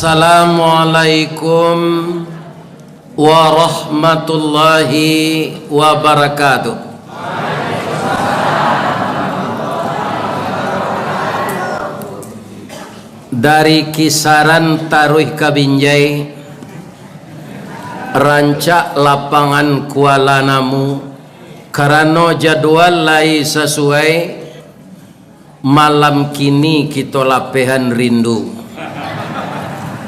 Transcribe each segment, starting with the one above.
Assalamualaikum warahmatullahi wabarakatuh. Dari kisaran Taruih Kabinjai, rancak lapangan Kuala Namu, karena jadwal lai sesuai, malam kini kita lapehan rindu.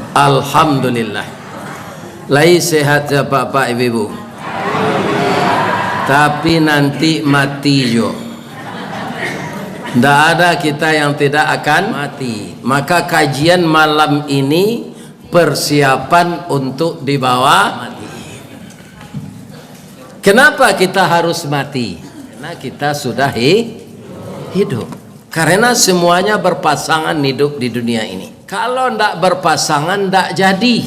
Alhamdulillah. Lai sehat ya Bapak Ibu. Tapi nanti mati jo. Tidak ada kita yang tidak akan mati. Maka kajian malam ini persiapan untuk dibawa mati. Kenapa kita harus mati? Karena kita sudah hidup. Karena semuanya berpasangan hidup di dunia ini. Kalau tidak berpasangan tidak jadi.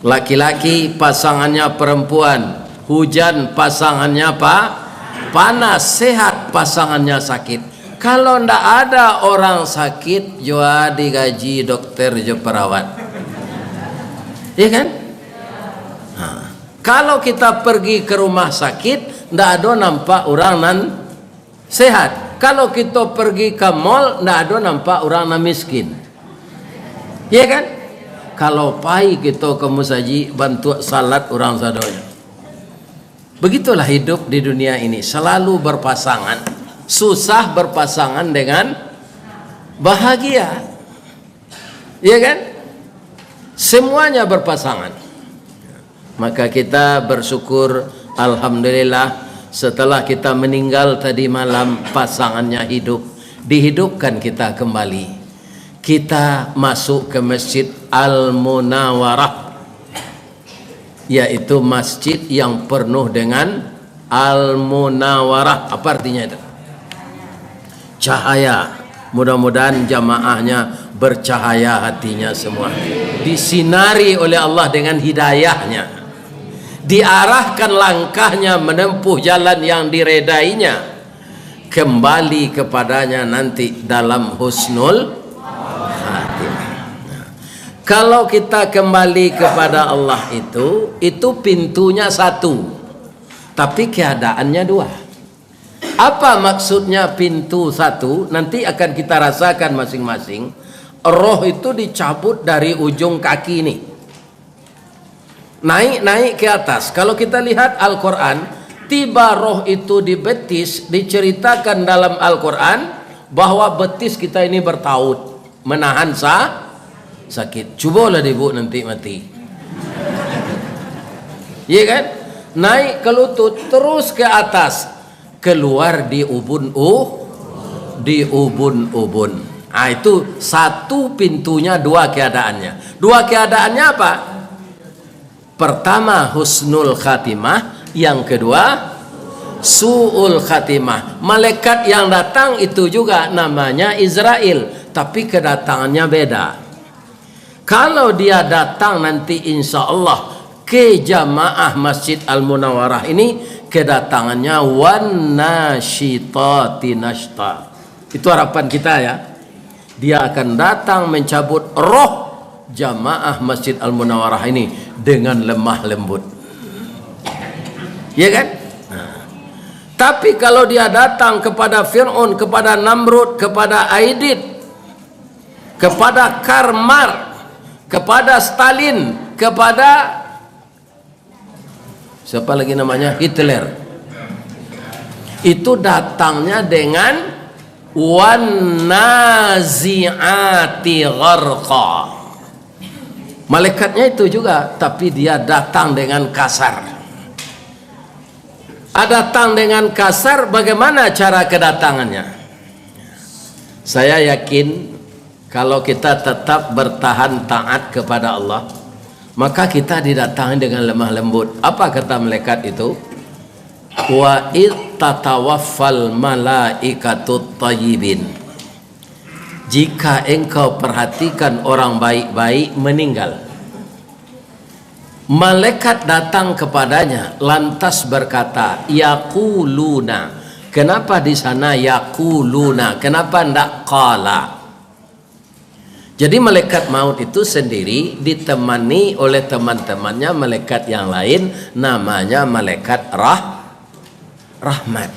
Laki-laki pasangannya perempuan, hujan pasangannya panas, sehat pasangannya sakit. Kalau tidak ada orang sakit, jua digaji dokter jo perawat. Iya kan? Nah, kalau kita pergi ke rumah sakit, tidak ada nampak orang nan sehat. Kalau kita pergi ke mall, tidak ada nampak orang nan miskin. Iya kan? Kalau pai kita ke musaji bantu salat orang sadonya. Begitulah hidup di dunia ini, selalu berpasangan. Susah berpasangan dengan bahagia. Iya kan? Semuanya berpasangan. Maka kita bersyukur, alhamdulillah, setelah kita meninggal tadi malam pasangannya hidup, dihidupkan kita kembali. Kita masuk ke Masjid Al-Munawwarah, yaitu masjid yang penuh dengan Al-Munawwarah. Apa artinya itu? Cahaya. Mudah-mudahan jamaahnya bercahaya hatinya semua, disinari oleh Allah dengan hidayahnya, diarahkan langkahnya menempuh jalan yang diredainya, kembali kepadanya nanti dalam husnul khatimah. Kalau kita kembali kepada Allah itu pintunya satu, tapi keadaannya dua. Apa maksudnya pintu satu? Nanti akan kita rasakan masing-masing. Roh itu dicabut dari ujung kaki ini, naik ke atas. Kalau kita lihat Al-Quran, tiba roh itu di betis, diceritakan dalam Al-Quran bahwa betis kita ini bertaut, menahan sakit. Cobalah ibu nanti mati. Iya kan? Naik ke lutut, terus ke atas, keluar di ubun-ubun. Nah, itu satu pintunya, dua keadaannya. Dua keadaannya apa? Pertama husnul khatimah, yang kedua su'ul khatimah. Malaikat yang datang itu juga namanya Israel, tapi kedatangannya beda. Kalau dia datang nanti insya Allah ke jamaah Masjid Al-Munawwarah ini, kedatangannya wan nasyitati nashta. Itu harapan kita ya. Dia akan datang mencabut roh jamaah Masjid Al-Munawwarah ini dengan lemah lembut. Ya kan? Nah. Tapi kalau dia datang kepada Fir'aun, kepada Namrud, kepada Aidit, kepada Karmar, kepada Stalin, kepada siapa lagi namanya? Hitler. Itu datangnya dengan wan nazi'ati gharqa. Malaikatnya itu juga, tapi dia datang dengan kasar. Datang dengan kasar, bagaimana cara kedatangannya? Saya yakin kalau kita tetap bertahan taat kepada Allah, maka kita didatangi dengan lemah lembut. Apa kata malaikat itu? Wa id tatawaffal malaikatut tayyibin. Jika engkau perhatikan orang baik-baik meninggal, malaikat datang kepadanya lantas berkata, yaquluna. Kenapa di sana yaquluna? Kenapa ndak qala? Jadi malaikat maut itu sendiri ditemani oleh teman-temannya malaikat yang lain, namanya malaikat rahmat.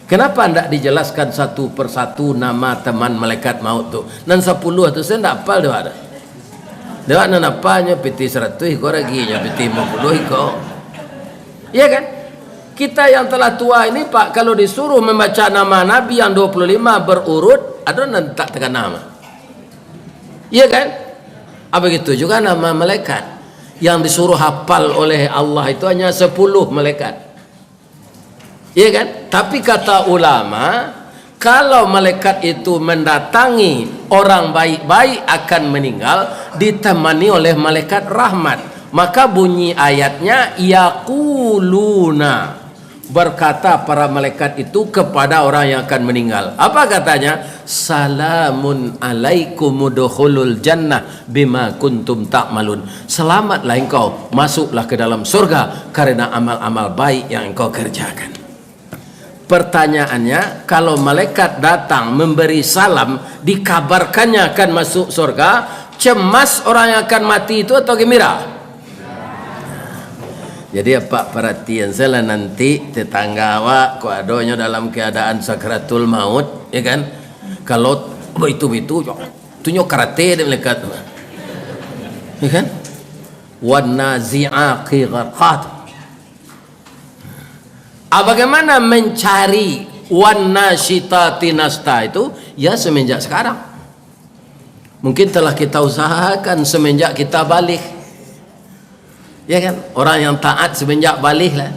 Kenapa tidak dijelaskan satu persatu nama teman malaikat maut tu? Nan 10 tu saya tidak hafal dia ada. Dia nan apanya piti 100 iko raginya piti 50 iko. Iya kan? Kita yang telah tua ini Pak, kalau disuruh membaca nama Nabi yang 25 berurut, ada nan tak tekan nama. Iya kan? Begitu juga nama malaikat yang disuruh hafal oleh Allah itu hanya 10 malaikat. Iya kan? Tapi kata ulama, kalau malaikat itu mendatangi orang baik-baik akan meninggal ditemani oleh malaikat rahmat, maka bunyi ayatnya yaquluna, berkata para malaikat itu kepada orang yang akan meninggal. Apa katanya? Salamun alaikum udkhulul jannah bima kuntum ta'malun. Selamatlah engkau, masuklah ke dalam surga karena amal-amal baik yang engkau kerjakan. Pertanyaannya, kalau malaikat datang memberi salam, dikabarkannya akan masuk surga, cemas orang yang akan mati itu atau gembira? Jadi apa perhatian saya nanti tetangga awak kok adanya dalam keadaan sakratul maut, ya kan? Kalau itu tunjuk karate dia melekat, ya kan? Wan nazi'aqi gharqat. Bagaimana mencari wan nasyitati nasta itu? Ya semenjak sekarang. Mungkin telah kita usahakan semenjak kita balik. Ya kan, orang yang taat semenjak balik lah.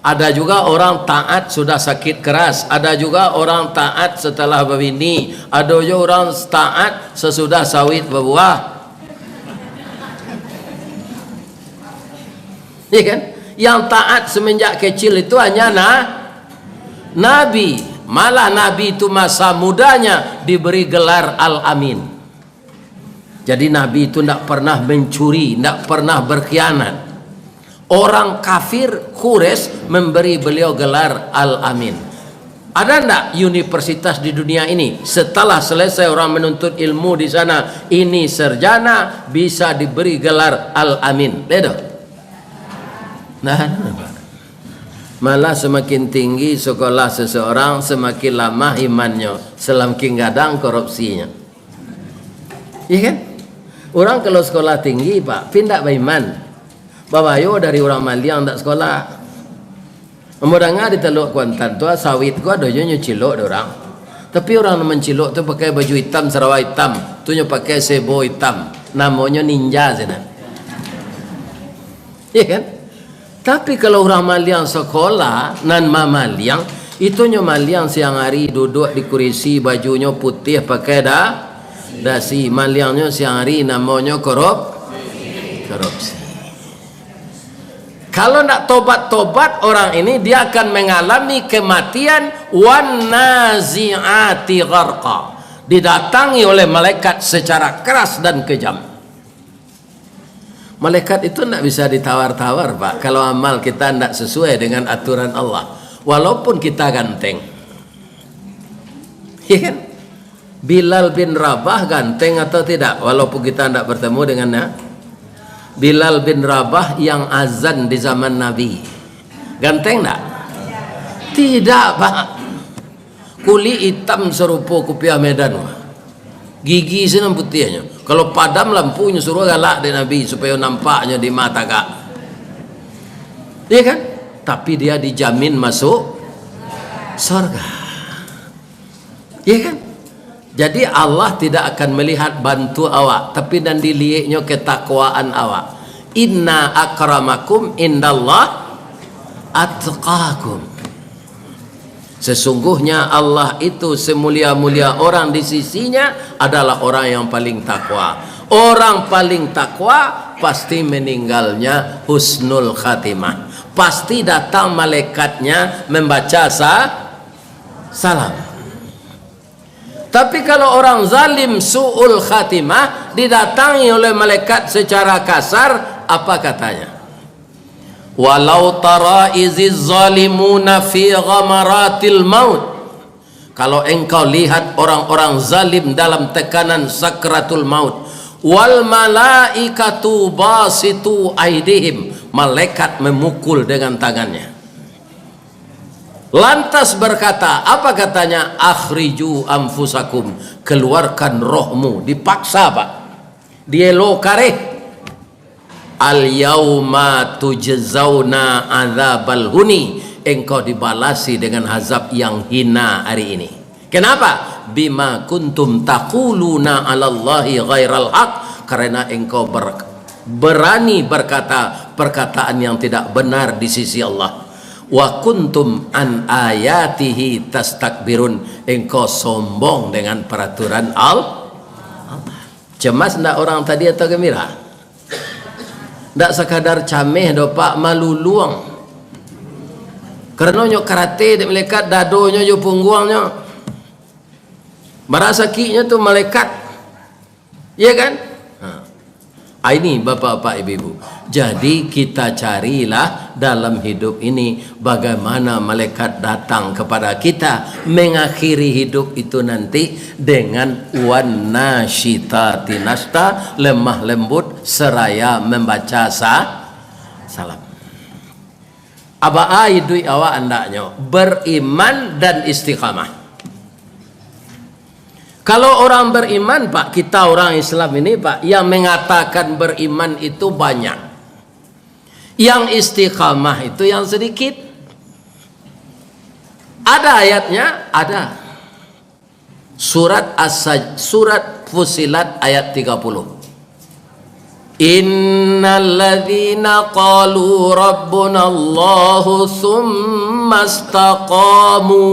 Ada juga orang taat sudah sakit keras, ada juga orang taat setelah berbini, ada juga orang taat sesudah sawit berbuah. Ya kan, yang taat semenjak kecil itu hanya Nabi. Malah Nabi itu masa mudanya diberi gelar Al-Amin. Jadi Nabi itu tidak pernah mencuri, tidak pernah berkhianat. Orang kafir Quraisy memberi beliau gelar Al-Amin. Ada tidak universitas di dunia ini setelah selesai orang menuntut ilmu di sana, ini sarjana bisa diberi gelar Al-Amin? Tidak. Nah, malah semakin tinggi sekolah seseorang, semakin lama imannya, semakin gadang korupsinya. Iya kan? Orang kalau sekolah tinggi Pak, pindah beriman. Bawayo dari orang Maliang tak sekolah. Memudangnya di Teluk Kuantan tu sawit gua dojo nyucilok orang. Tapi orang mencilok tu pakai baju hitam, sarawak hitam, tu pakai sebo hitam. Namanya ninja sana. Iya kan? Tapi kalau orang Maliang sekolah nan Maliang, itu Maliang siang hari duduk di kursi, bajunya putih pakai dasi. Maliangnya siang hari namanya korupsi. Kalau tidak tobat-tobat orang ini, dia akan mengalami kematian wan nazi'ati gharqa, didatangi oleh malaikat secara keras dan kejam. Malaikat itu tidak bisa ditawar-tawar Pak, kalau amal kita tidak sesuai dengan aturan Allah, walaupun kita ganteng. Ya kan? Bilal bin Rabah ganteng atau tidak walaupun kita tidak bertemu dengannya? Bilal bin Rabah yang azan di zaman Nabi ganteng tak? Tidak Pak. Kulit hitam serupa kopiah Medan, gigi senang putihnya. Kalau padam lampunya suruh galak di Nabi supaya nampaknya di mata kak, iya kan? Tapi dia dijamin masuk surga, iya kan? Jadi Allah tidak akan melihat bantu awak, tapi dan dilihatnya ketakwaan awak. Inna akramakum indallah atqakum. Sesungguhnya Allah itu semulia-mulia orang di sisinya adalah orang yang paling takwa. Orang paling takwa pasti meninggalnya husnul khatimah. Pasti datang malaikatnya membaca salam. Tapi kalau orang zalim su'ul khatimah didatangi oleh malaikat secara kasar, apa katanya? Walau tara iziz zalimuna fi ghamaratil maut. Kalau engkau lihat orang-orang zalim dalam tekanan sakratul maut, wal malaikatu basitu aidihim, malaikat memukul dengan tangannya. Lantas berkata, apa katanya? Akhriju anfusakum, keluarkan rohmu. Dipaksa Pak, dielokare. Al yauma tujzauna adzabal huni, engkau dibalasi dengan azab yang hina hari ini. Kenapa? Bima kuntum taquluna 'alallahi ghairal haq, karena engkau berani berkata perkataan yang tidak benar di sisi Allah. Wa kuntum an ayatihi tastakbirun, engkau sombong dengan peraturan Allah. Cemas ndak orang tadi atau gembira? Ndak sekadar cameh do Pak, malu luang. Karena nyo karate de malaikat dadonya jo pungguangnya. Merasa kinya tuh malaikat. Iya kan? Ini bapak-bapak ibu-ibu. Jadi kita carilah dalam hidup ini bagaimana malaikat datang kepada kita mengakhiri hidup itu nanti dengan wan nasyitati nashta, lemah lembut seraya membaca salam. Aba aidui awa andaknya beriman dan istiqamah. Kalau orang beriman Pak, kita orang Islam ini Pak, yang mengatakan beriman itu banyak, yang istiqamah itu yang sedikit. Ada ayatnya, ada. Surat Surat Fusilat ayat 30. Innalladzina qalu rabbunallahu tsumma istaqamu,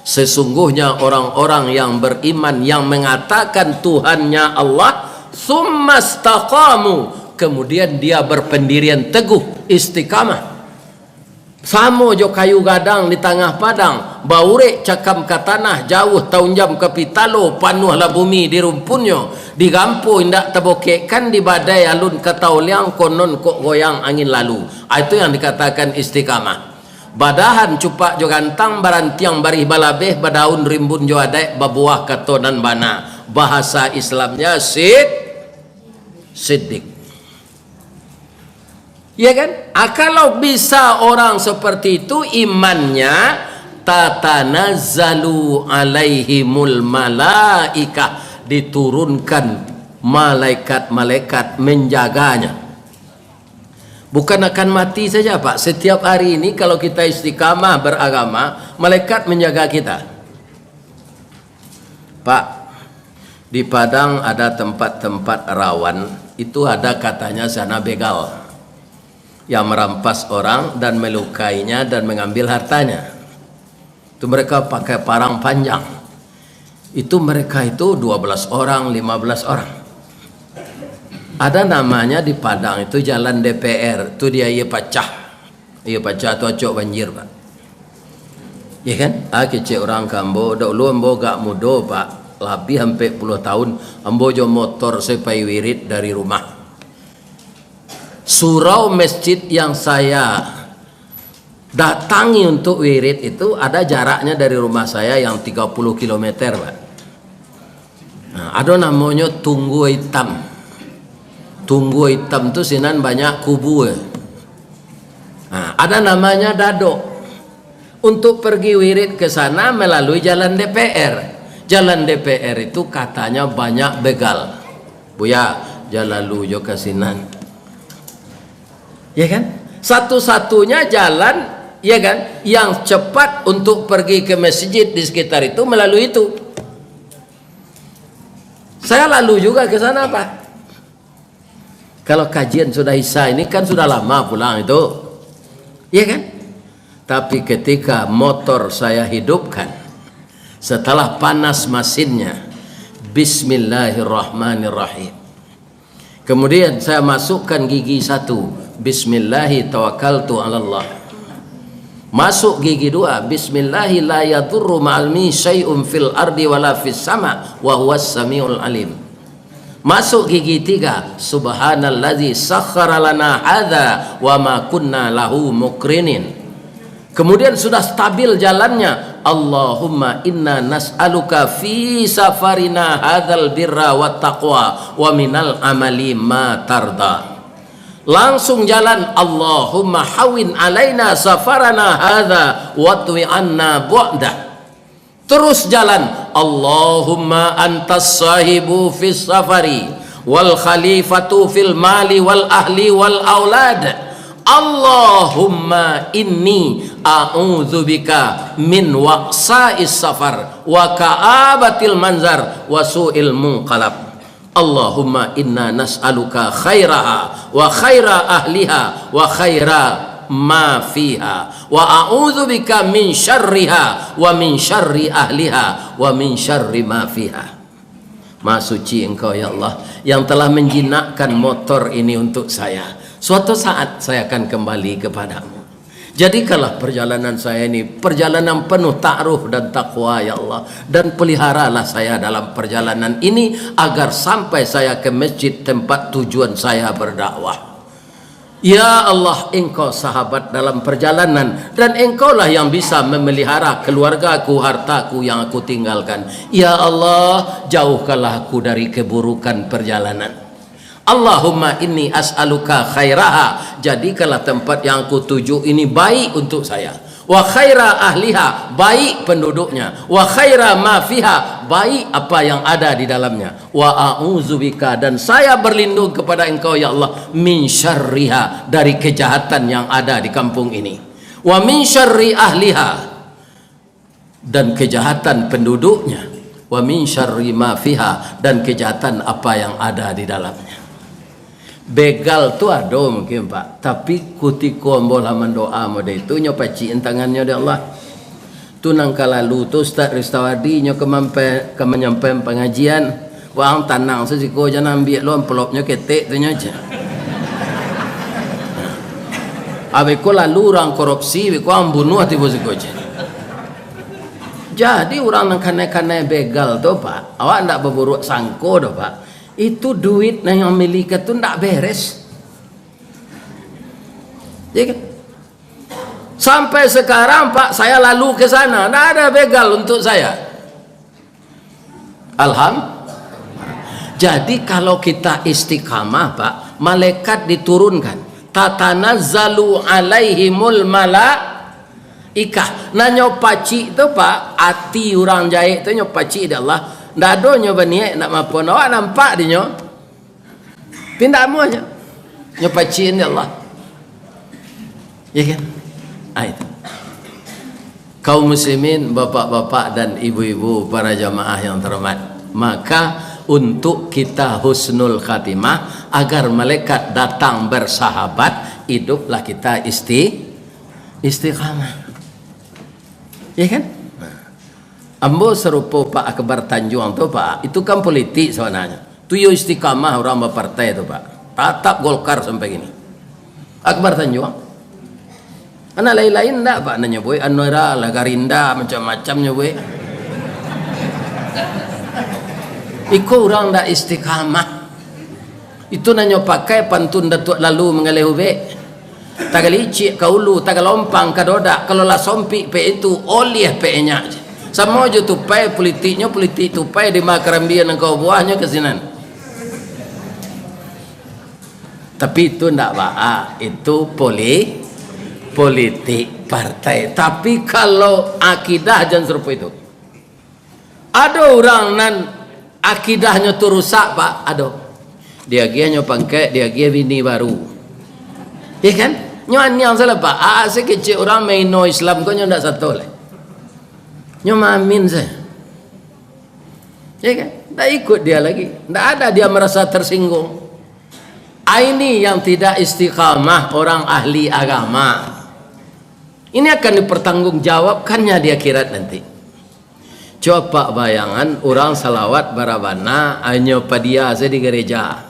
sesungguhnya orang-orang yang beriman yang mengatakan Tuhannya Allah, tsumma istaqamu, kemudian dia berpendirian teguh, istiqamah. Samo jo kayu gadang di tengah padang, baure cakam ke tanah, jauh tahun jam ke pitalo, panuhlah bumi di rumpunnya, digampu indak tebokekkan di badai alun ke tauliang, konon kok goyang angin lalu. Itu yang dikatakan istiqamah. Badahan cupak jo gantang, barantiang barih balabeh, badaun rimbun jo adek, babuah katonan bana. Bahasa Islamnya siddiq. Ya kan? Kalau bisa orang seperti itu imannya, tatanazzalu alaihimul malaikah, diturunkan malaikat-malaikat menjaganya. Bukan akan mati saja Pak, setiap hari ini kalau kita istiqamah beragama, malaikat menjaga kita. Pak, di Padang ada tempat-tempat rawan, itu ada katanya sana begal yang merampas orang dan melukainya dan mengambil hartanya. Itu mereka pakai parang panjang. Itu mereka itu 12 orang, 15 orang. Ada namanya di Padang itu jalan DPR, itu dia pecah tu acok banjir Pak. Ya kan? Kecil orang kambo, dak lu ambo gak mudo Pak, lebih hampir 10 tahun ambo jo motor sampai wirid dari rumah. Surau masjid yang saya datangi untuk wirid itu ada jaraknya dari rumah saya yang 30 km Pak. Nah, ada namanya Tunggu Hitam. Tunggu Hitam itu sinan banyak kubu. Nah, ada namanya Dado. Untuk pergi wirid ke sana melalui jalan DPR. Jalan DPR itu katanya banyak begal. Buya, jalan lu jo ke sinan. Ya kan? Satu-satunya jalan, ya kan, yang cepat untuk pergi ke masjid di sekitar itu melalui itu. Saya lalu juga ke sana Pak. Kalau kajian sudah Isya ini kan sudah lama pulang itu, ya kan? Tapi ketika motor saya hidupkan, setelah panas mesinnya, Bismillahirrahmanirrahim. Kemudian saya masukkan gigi 1, Bismillahi tawakkaltu 'alallah. Masuk gigi 2, Bismillahi la yadurru ma'almi syai'un fil ardi wala fis sama wa huwas samiul alim. Masuk gigi 3, Subhanalladzi sakhkhara lana hadza wa ma kunna lahu muqrinin. Kemudian sudah stabil jalannya, Allahumma inna nas'aluka fi safarina hadzal birra wat taqwa wa minal amali ma tarda. Langsung jalan, Allahumma hawin alaina safarana hadza wa twi anna bu'dah. Terus jalan, Allahumma antas sahibu fis safari wal khalifatu fil mali wal ahli wal aulad. Allahumma inni a'udzubika min waqsa'is safar wa ka'abatil manzar wa su'il munqalab. Allahumma inna nas'aluka khairaha wa khaira ahliha wa khaira ma fiha wa a'udzubika min syarriha wa min syarri ahliha wa min syarri ma fiha. Maha suci Engkau ya Allah yang telah menjinakkan motor ini untuk saya. Suatu saat saya akan kembali kepadamu. Jadikanlah perjalanan saya ini perjalanan penuh ta'aruf dan taqwa ya Allah, dan peliharalah saya dalam perjalanan ini agar sampai saya ke masjid tempat tujuan saya berdakwah. Ya Allah, Engkau sahabat dalam perjalanan, dan Engkaulah yang bisa memelihara keluargaku, hartaku yang aku tinggalkan. Ya Allah, jauhkanlah aku dari keburukan perjalanan. Allahumma inni as'aluka khairaha, jadikanlah tempat yang aku tuju ini baik untuk saya. Wa khaira ahliha, baik penduduknya. Wa khaira ma fiha, baik apa yang ada di dalamnya. Wa a'udzubika, dan saya berlindung kepada Engkau ya Allah, min syarriha, dari kejahatan yang ada di kampung ini. Wa min syarri ahliha, dan kejahatan penduduknya. Wa min syarri ma fiha, dan kejahatan apa yang ada di dalamnya. Begal tu ada mungkin Pak, tapi kutiku ambolah mendoa mode itu nyopaciin tangannya de Allah. Tu nangka lalu tu Ustaz Ristawadi nyo kemenyampaian pengajian, wang tanang sesiko jangan ambil lo envelopnya ketek tu aja. Abeko lalu orang korupsi, beko ambunuh hati bosiko aja. Jadi orang nang kane-kane begal tu Pak, awak ndak berburuk sangko do Pak. Itu duit yang memiliki itu tidak beres ya kan? Sampai sekarang Pak, saya lalu ke sana tidak ada begal untuk saya. Alhamdulillah. Jadi kalau kita istiqamah Pak, malaikat diturunkan, tatanazzalu alaihimul malaikah. Nah nyopaci itu Pak, hati orang jahit itu nyopaci di Allah. Ndak ada nyoba niat nak mampun. Awak nampak dia nyo pindah muanya nyopaciin ya Allah ya kan. Itu kaum muslimin, bapak-bapak dan ibu-ibu, para jamaah yang terhormat, maka untuk kita husnul khatimah agar malaikat datang bersahabat, hiduplah kita istiqamah ya kan. Ambo serupa Pak Akbar Tanjung tu Pak, itu kan politik sebenarnya. Tu yo istiqamah orang berpartai tu Pak. Tatap Golkar sampai gini. Akbar Tanjung. Anak lain-lain enggak Pak nanya boy, Anwara, Lagarinda, macam-macamnya boy. Iko orang ndak istiqamah. Itu nanya pakai pantun Datuk lalu mengalih be. Tagalicik kaulu, tagalompang kadoda, kalau la sompi pe itu oleh pe nya. Sama aja tupai politiknya, politik tupai di makarambian engkau buahnya kesinan. Tapi itu ndak baik, itu politik partai. Tapi kalau akidah jangan serupa itu. Ada orang nan akidahnya tu rusak Pak, ada. Dia gianya pangkat, dia gia bini baru. Ya kan? Nyon yang salah Pak. Sekecil orang main no Islam kau ndak satu lah. Nyoma amin saya ya kan, tak ikut dia lagi, tak ada dia merasa tersinggung. Ini yang tidak istiqamah orang ahli agama, ini akan dipertanggungjawabkannya di akhirat nanti. Coba bayangan orang salawat barabana hanya padia di gereja,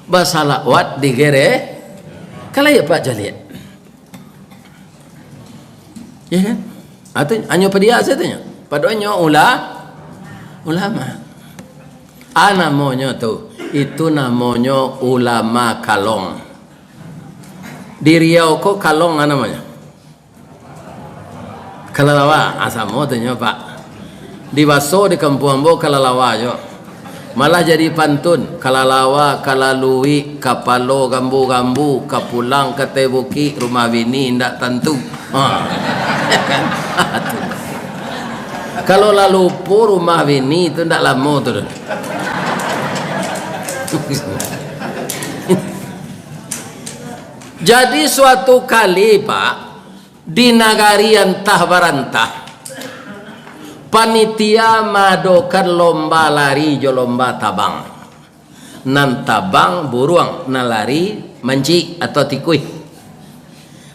basalawat di gereja kalau ya Pak Jaliat ya kan. Atau hanya pada saja padanya ulama. Namanya tu, itu namanya ulama kalong. Di Riau kok kalong namanya. Kalalawa asamo tu nyo pak. Di baso di kampung ambo kalalawa jo. Malah jadi pantun. Kalalawa kalalui kapalo gambu-gambu kapulang katebuki rumah bini ndak tentu. Kalau lalu pur rumah bini itu ndak lama tu. Jadi suatu kali pak, di nagari antah barantah, panitia madokan lomba lari jo lomba tabang. Nan tabang buruang, nan lari manci atau tikui.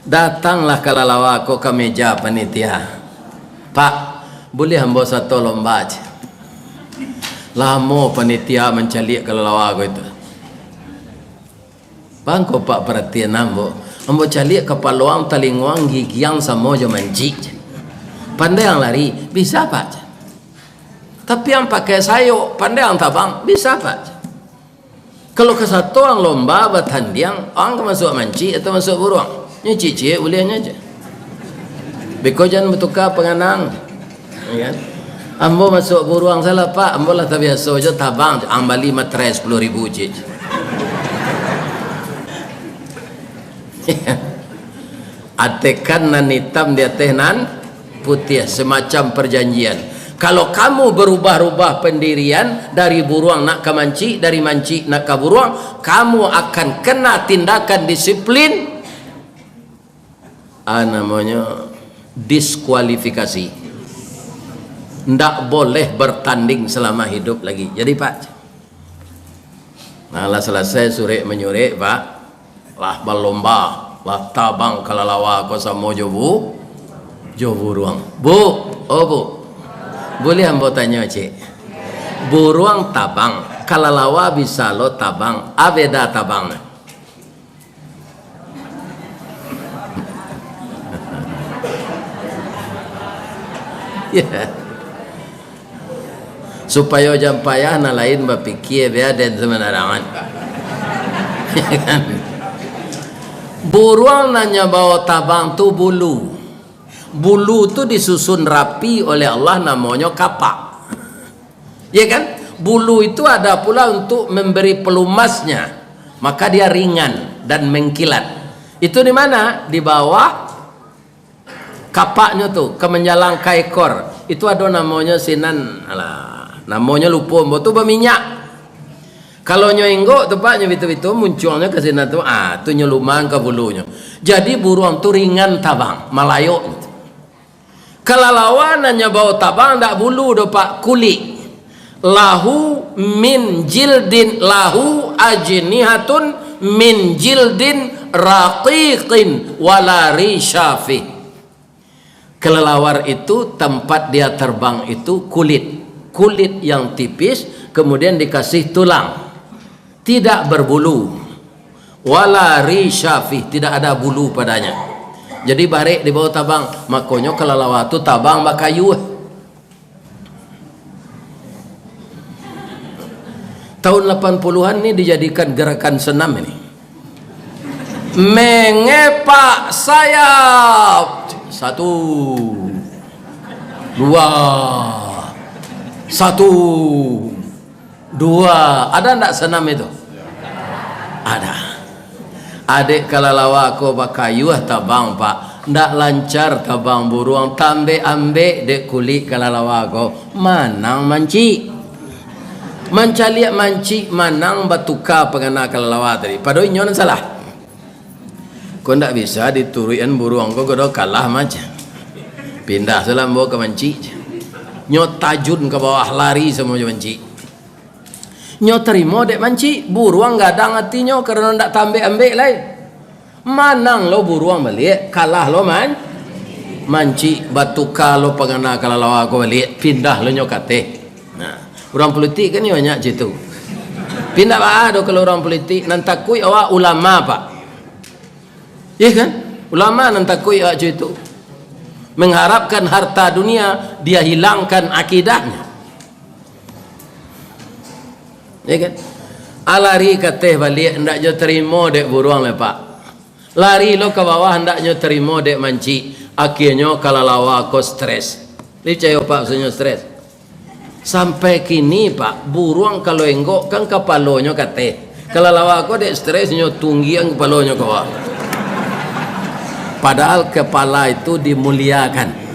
Datanglah kalalawa ko ke meja panitia. Pak, boleh hamba satu lomba aja. Lama panitia mencalik kalalawa ko itu. Bang ko pak perhatian ambo. Ambo calik kepaluang talinguang gigiang sama jo manci. Pandai yang lari bisa pak. Tapi yang pakai sayuk pandai yang tabang bisa pak. Kalau ke satu orang lomba bertanding, orang masuk manci atau masuk buruang, nyuci bolehnya aja. Beko jangan bertukar penganang. Ya. Ambo masuk buruang salah pak, ambo lah tak biasa aja tabang, ambali matres 10.000 cik. Atekan nan hitam di atas nan putih, semacam perjanjian. Kalau kamu berubah-ubah pendirian dari buruang nak ke manci, dari manci nak ke buruang, kamu akan kena tindakan disiplin, namanya diskualifikasi. Ndak boleh bertanding selama hidup lagi. Jadi pak, nah lah selesai sore menyurik pak, lah berlomba, lah tabang kalalawa ko sama jo buruang. Bu, oh bu, boleh hamba tanya cik, buruang tabang, kalalawa bisa lo tabang, abeda tabang. Yeah. Supaya jam payah na lain berfikir biar dan semenarangan. Buruang nanya bawa tabang tu bulu. Bulu tu disusun rapi oleh Allah, namanya kapak. Ya kan? Bulu itu ada pula untuk memberi pelumasnya. Maka dia ringan dan mengkilat. Itu di mana? Di bawah kapaknya tu, kemenjalang ke ekor. Itu ada namanya sinan, namanya lupa, itu berminyak. Kalau nyoenggok tu pak, nyobitu-bitu munculnya ke sinan tu, tu nyelumang ke bulunya. Jadi buruang tu ringan tabang, malayok. Kelalawanannya bawa tabang tak bulu do pak, kulit. Lahu min jildin, lahu ajnihatun min jildin raqiqin wala rishafi. Kelelawar itu tempat dia terbang itu kulit yang tipis, kemudian dikasih tulang, tidak berbulu, wala rishafi, tidak ada bulu padanya. Jadi barik di bawah tabang, makanya kelelawar itu tabang bakayu. Tahun 80-an ini dijadikan gerakan senam ini. Mengepak sayap. 1 2 1 2. Ada enggak senam itu? Ada. Adik kalalawa ko bakayuh tabang pak, ndak lancar tabang buruang, tambe ambe dek kulit kalalawa ko manang manci, mencaliak manci manang batuka pengana kalalawa tadi. Padahal nyon salah. Kau ndak bisa dituruin buruang ko do kalah macam. Pindah salam bawa ke manci. Nyot tajun ke bawah lari semua manci. Nyo terima dek manci, buruang gadang hatinya karena ndak tambe ambek lain. Manang lo buruang balik, kalah lo manci batuka lo pengana kalalawa ko balik, pindah lo nyokate. Nah, orang politik kan banyak situ. Pindah bah do kalau orang politik nan takui awak ulama pak. Ya kan? Ulama nan takui awak situ. Mengharapkan harta dunia, dia hilangkan akidahnya. Ya kan? Alari kateh balik hendaknya terima dek buruang le pak. Lari lo ke bawah hendaknya terima dek manci. akhirnya kalalawa ko stres. Licayo pak maksudnya stres. Sampai kini pak, buruang kalau enggok kan kepalonyo kate. Kalalawa ko dek stresnya tunggi ang kepalonyo kawa. Padahal kepala itu dimuliakan.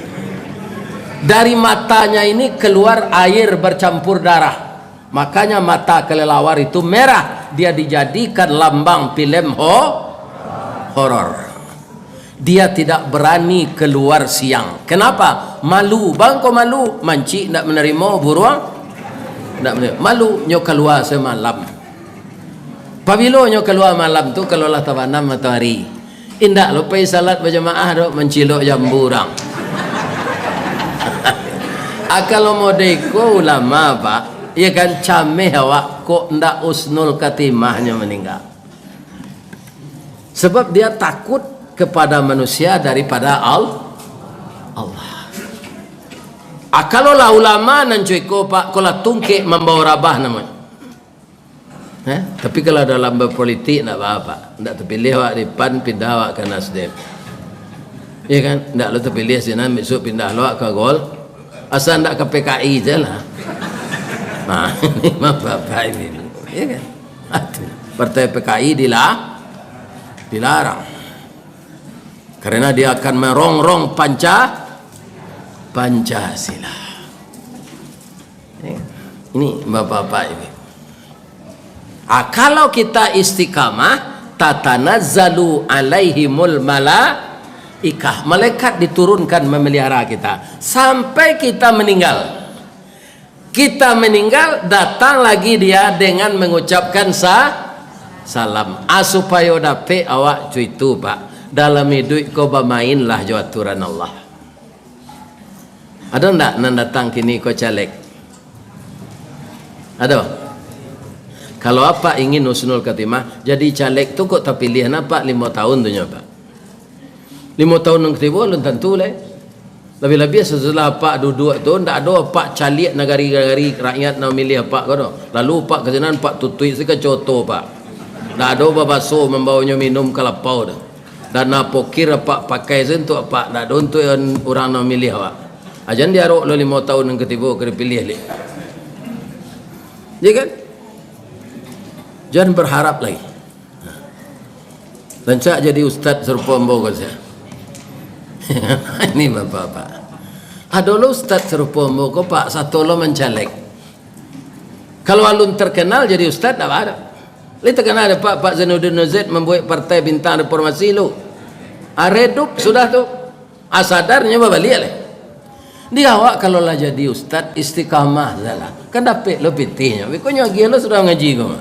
Dari matanya ini keluar air bercampur darah. Makanya mata kelelawar itu merah. Dia dijadikan lambang film horor. Dia tidak berani keluar siang. Kenapa? Malu. Bang kau malu? Mancik nak menerima buruang? Nak menerima. Malu nyo keluar semalam. Pabilo nyo keluar malam tu kalau lah tabanam matahari. Indak lupai salat berjamaah dok mencilok jambu orang. Kalau modeko ulama pak, ia kan cameh awak kok ndak usnul katimahnya meninggal. Sebab dia takut kepada manusia daripada Allah. Kalau lah ulama nancuy ko pak, kalau tungkek membawa rabah namanya. Tapi kalau dalam berpolitik nak apa? Ndak terpilih awak di PAN pindah awak ke Nasdem. Iya kan? Ndak lo terpilih sini besok pindah awak ke Gol. Asal ndak ke PKI je lah. Nah, ini mah bapak ini. Iya kan? Partai PKI dilarang. Karena dia akan merongrong Pancasila. Ini bapak-bapak ini. Kalau kita istiqamah, tatanazzalu alaihimul malaikah. Malaikat diturunkan memelihara kita sampai kita meninggal. Kita meninggal, datang lagi dia dengan mengucapkan salam. Supaya dapat awak cuitu pak. Dalam hidup kau bermainlah jo aturan Allah. Ada ndak nan datang kini kau caleg? Ada? Kalau apa ingin husnul khatimah, jadi caleg tu kok terpilih apa 5 tahun tu nyoba. 5 tahun yang ketiga belum tentu leh. Lebih-lebih setelah apa duduk tu ndak ada apa caleg negari-negari rakyat nak milih apa kau. Lalu pak kesenan pak tutui seka contoh pak. Ndak ada babaso membawanya minum kelapau tu. Dan nak pokir apa pakai sentu apa ndak ada untuk orang nak milih awak. Ajan dia rok 5 tahun yang ketiga kena pilih leh. Ya kan? Jangan berharap lagi. Dan saya jadi ustaz serupa mbok saya. Ini bapak-bapak. Ada lo ustaz serupa mbok pak satu lo mencalek. Kalau alun terkenal jadi ustaz tak ada. Li terkenal ada Pak Zainuddin Nuzid membuat partai bintang reformasi lo. Redup sudah tu. Sadarnya balik leh. Dia awak kalau lah jadi ustaz istiqamah salah. Kan dapat lo pitihnya. Bikonya dia lo sudah ngaji kau.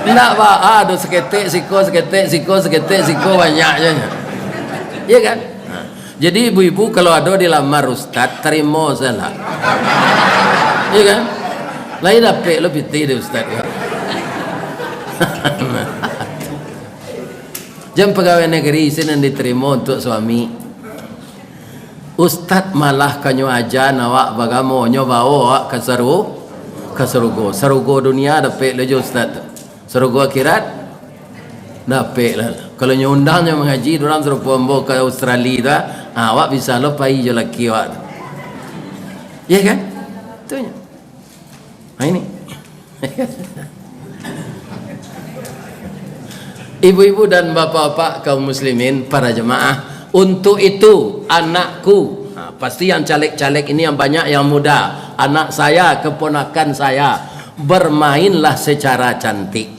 Tidak pak, aduh seketik siko banyak je. Iya kan? Jadi ibu-ibu kalau ada dilamar ustaz terima salah. Iya kan? Lain dapat lo piti di ustaz. Jam pegawai negeri sini diterima untuk suami. Ustaz malah kanyo aja nawak bagamo nyoba awak ke sarugo dunia dapat lejo ustaz. Sarugo akhirat dapat lah. Kalau nyundangnya mengaji orang suruh pombo ke Australia dah, awak bisa lo pai je laki awak. Ya kan? Tu nya. Ini. Ibu-ibu dan bapak-bapak kaum muslimin para jemaah. Untuk itu anakku, pasti yang caleg-caleg ini yang banyak yang muda, anak saya, keponakan saya, bermainlah secara cantik.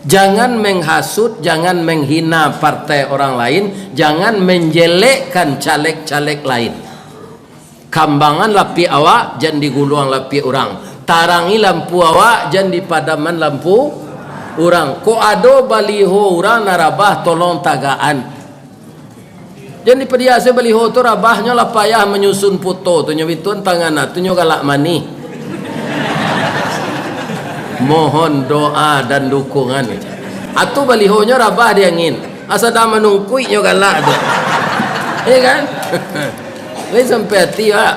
Jangan menghasut, jangan menghina partai orang lain, jangan menjelekkan caleg-caleg lain. Kambangan lapi awak, jangan diguluang lapi orang. Tarangi lampu awak, jangan dipadaman lampu orang. Ko ado baliho orang narabah tolong tagaan. Jadi pediase baliho tu rabahnya lah payah menyusun foto tu nyawitun tangan tu galak mani. Mohon doa dan dukungan. Atu balihonya rabah dia ngin. Asa dah menungkui nyo galak tu. Iya kan? Ini sampai hati pak.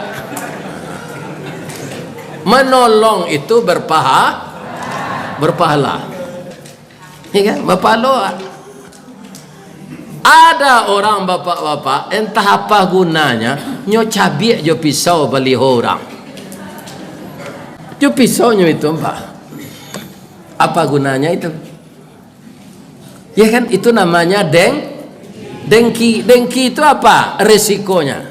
Menolong itu berpahala. Ya kan? Bapak lo. Ada orang bapak-bapak entah apa gunanya nyo cabik jo pisau beli orang. Jo pisaunya itu Pak. Apa gunanya itu? Ya kan itu namanya dengki. Dengki itu apa? Resikonya.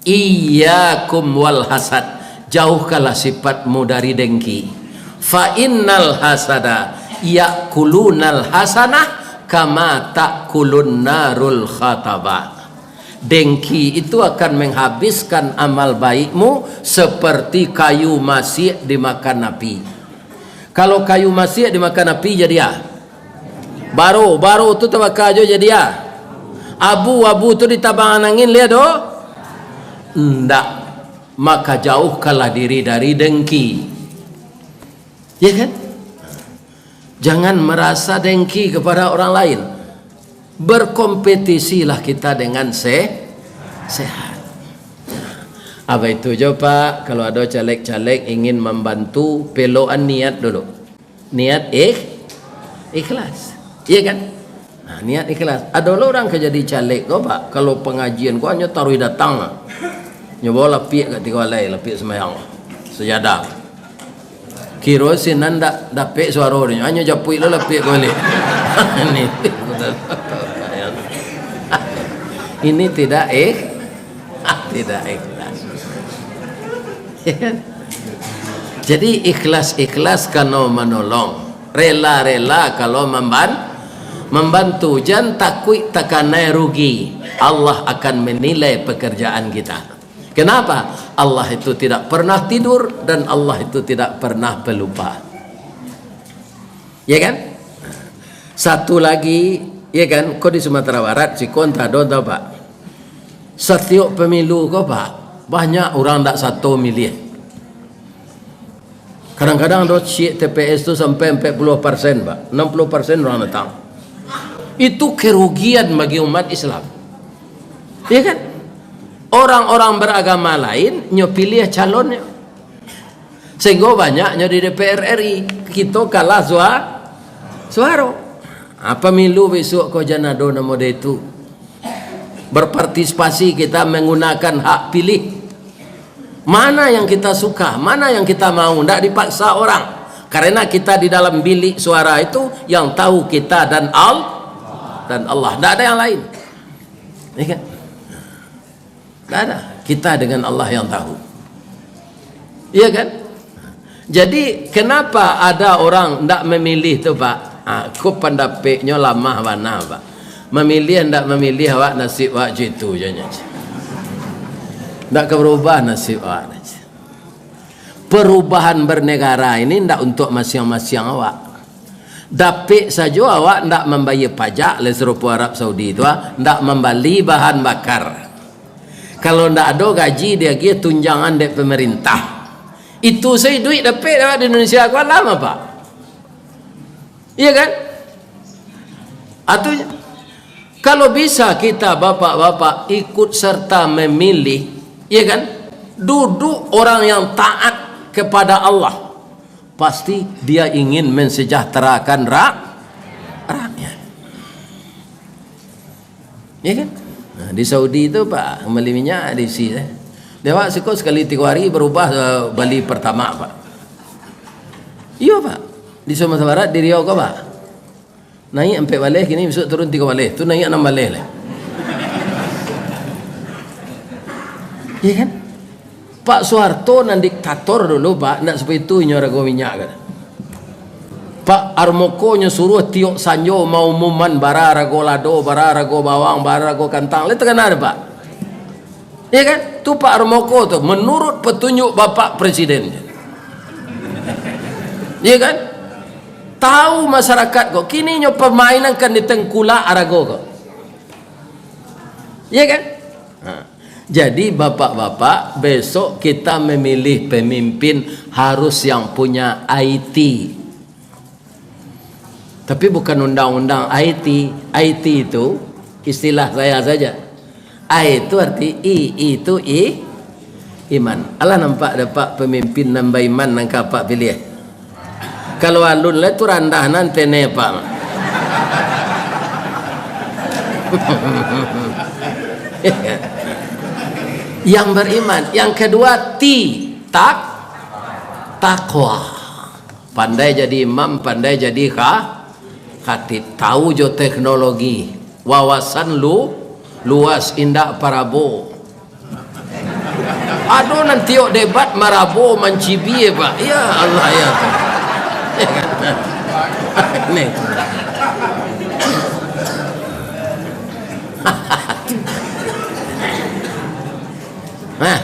Iyyakum wal hasad. Jauhkanlah sifatmu dari dengki. Fa innal hasada yakulunal hasanah kama takulun narul khatabah. Dengki itu akan menghabiskan amal baikmu seperti kayu masyik dimakan api. Kalau kayu masyik dimakan api jadi ya baru tu terbakar aja jadi ya abu tu ditabang angin lihat do ndak. Maka jauhkanlah diri dari dengki, ya kan? Jangan merasa dengki kepada orang lain. Berkompetisilah kita dengan sehat. Apa itu coba? Kalau ada caleg-caleg ingin membantu, peloan niat dulu. Niat ikhlas. Iya kan? Nah, niat ikhlas. Ada orang kejadi caleg kau Pak, kalau pengajian kau hanya taruh datang. Nyoba lapik kat tiga walai, lapik semayang. Sejadah. Kira sinan dapat suara ni hanya japui lo lapik balik. Ini tidak ikhlas. Jadi ikhlas kalau menolong, rela kalau membantu, jangan takut takanai rugi. Allah akan menilai pekerjaan kita. Kenapa? Allah itu tidak pernah tidur dan Allah itu tidak pernah pelupa. Ya kan? Satu lagi, ya kan? Kau di Sumatera Barat, si kontra tahu Pak. Setiap pemilu kau Pak, banyak orang tak satu milih. Kadang-kadang ada syik TPS tu sampai 40% Pak, 60% orang datang. Itu kerugian bagi umat Islam. Ya kan? Orang-orang beragama lain nyo pilih calonnya, sehingga banyaknya di DPR RI kita kalah suara. Apa milu besok kau janado nama dia itu berpartisipasi, kita menggunakan hak pilih. Mana yang kita suka, mana yang kita mau, tidak dipaksa orang. Karena kita di dalam bilik suara itu yang tahu kita dan Allah, tidak ada yang lain. Ya kan? Tak ada, kita dengan Allah yang tahu. Iya kan? Jadi kenapa ada orang tidak memilih tu Pak? Aku pendapatnya lama mana Pak? Memilih tidak memilih awak nasib awak jitu je. Tidak berubah nasib awak. Perubahan bernegara ini tidak untuk masing-masing awak. Dapik saja awak tidak membayar pajak le serupa Arab Saudi itu, tidak membeli bahan bakar. Kalau tidak ada gaji dia kira tunjangan dari pemerintah. Itu saya duit dapat di Indonesia kuat lama Pak. Iya kan? Artinya kalau bisa kita bapak-bapak ikut serta memilih, iya kan? Duduk orang yang taat kepada Allah, pasti dia ingin mensejahterakan rakyat. Iya kan? Nah, di Saudi itu Pak, beli minyak di sini. Dewa sikut sekali 3 hari berubah beli pertama Pak. Iya Pak. Di Sumatera Barat di Riau kau Pak. Naik 4 balai kini besok turun 3 balai. Tu naik 6 balai lah. Iya kan? Pak Soeharto nan diktator dulu Pak, nak seperti itu nyorago minyak kan. Pak Armoko nya suruh tiok sanjo mau umuman bara rago lado, bara rago bawang, bara rago kantang. Lihat kan ada Pak. Iya kan? Tu Pak Armoko tu menurut petunjuk Bapak Presiden. Iya kan? Tahu masyarakat kok kini nyo permainan kan ditengkula arago kok. Iya kan? Nah, jadi bapak-bapak besok kita memilih pemimpin harus yang punya IT. Tapi bukan undang-undang IT. IT itu istilah saya saja. I itu arti I itu iman. Allah nampak dapat pemimpin nambah iman nang kapak pilih. Kalau alun lah tu randah nanti ne Pak. Yang beriman. Yang kedua takwa. Pandai jadi imam, pandai jadi khatib, tahu jo teknologi, wawasan luas indak parabo. Aduh nanti debat marabo mancibi Pak. Ya Allah ya tuh. Nih. Nah,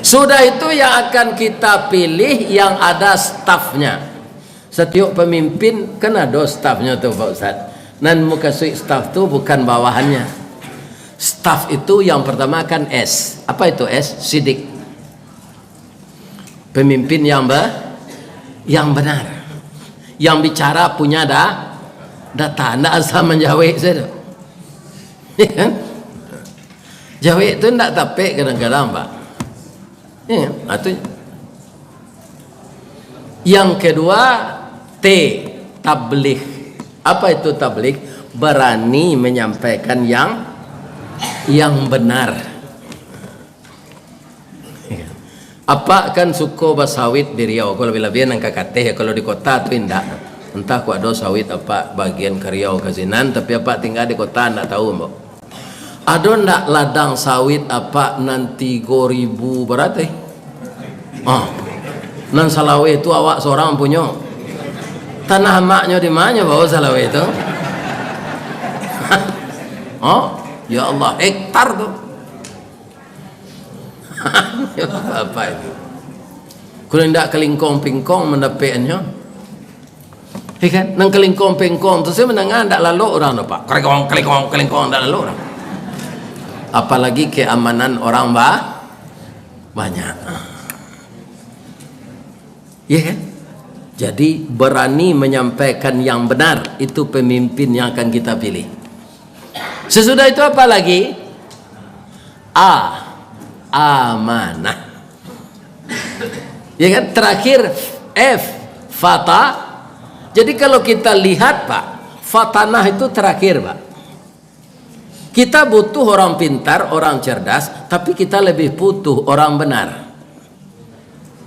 sudah itu yang akan kita pilih yang ada stafnya. Setiap pemimpin kan ada stafnya tuh Pak Ustaz. Dan mukasui staf tuh bukan bawahannya. Staf itu yang pertama kan S. Apa itu S? Sidik. Pemimpin yang benar. Yang bicara punya data. Nggak asal menjawab saja. Ya kan? Jawab itu nggak tapek kadang-kadang Pak. Ya, itu. Yang kedua tabligh. Apa itu tabligh? Berani menyampaikan yang benar. Apa kan suko basawit di Riau? Kalau lebih-lebih nang kakate, kalau di kota tu indah. Entah ku ada sawit apa bagian ke Riau ke Sinan, tapi apa tinggal di kota ndak tahu mbok. Ada ndak ladang sawit apa nanti 3.000 berarti? Nan Salawe itu awak seorang punya. Tanah maknya di mana bawa Salawe itu? Ya Allah, hektar tuh. Ya apa itu? Kalau ndak kelingkong-pingkong mendapatnya. Kan? Nang kelingkong-pingkong tu saya mendengar ndak lalu orang tu Pak. Kelingkong ndak lalu orang. Apalagi keamanan orang banyak. Ya kan? Jadi berani menyampaikan yang benar, itu pemimpin yang akan kita pilih. Sesudah itu apa lagi? Amanah. Ya kan? Terakhir F, jadi kalau kita lihat Pak, fatanah itu terakhir Pak. Kita butuh orang pintar, orang cerdas, tapi kita lebih butuh orang benar.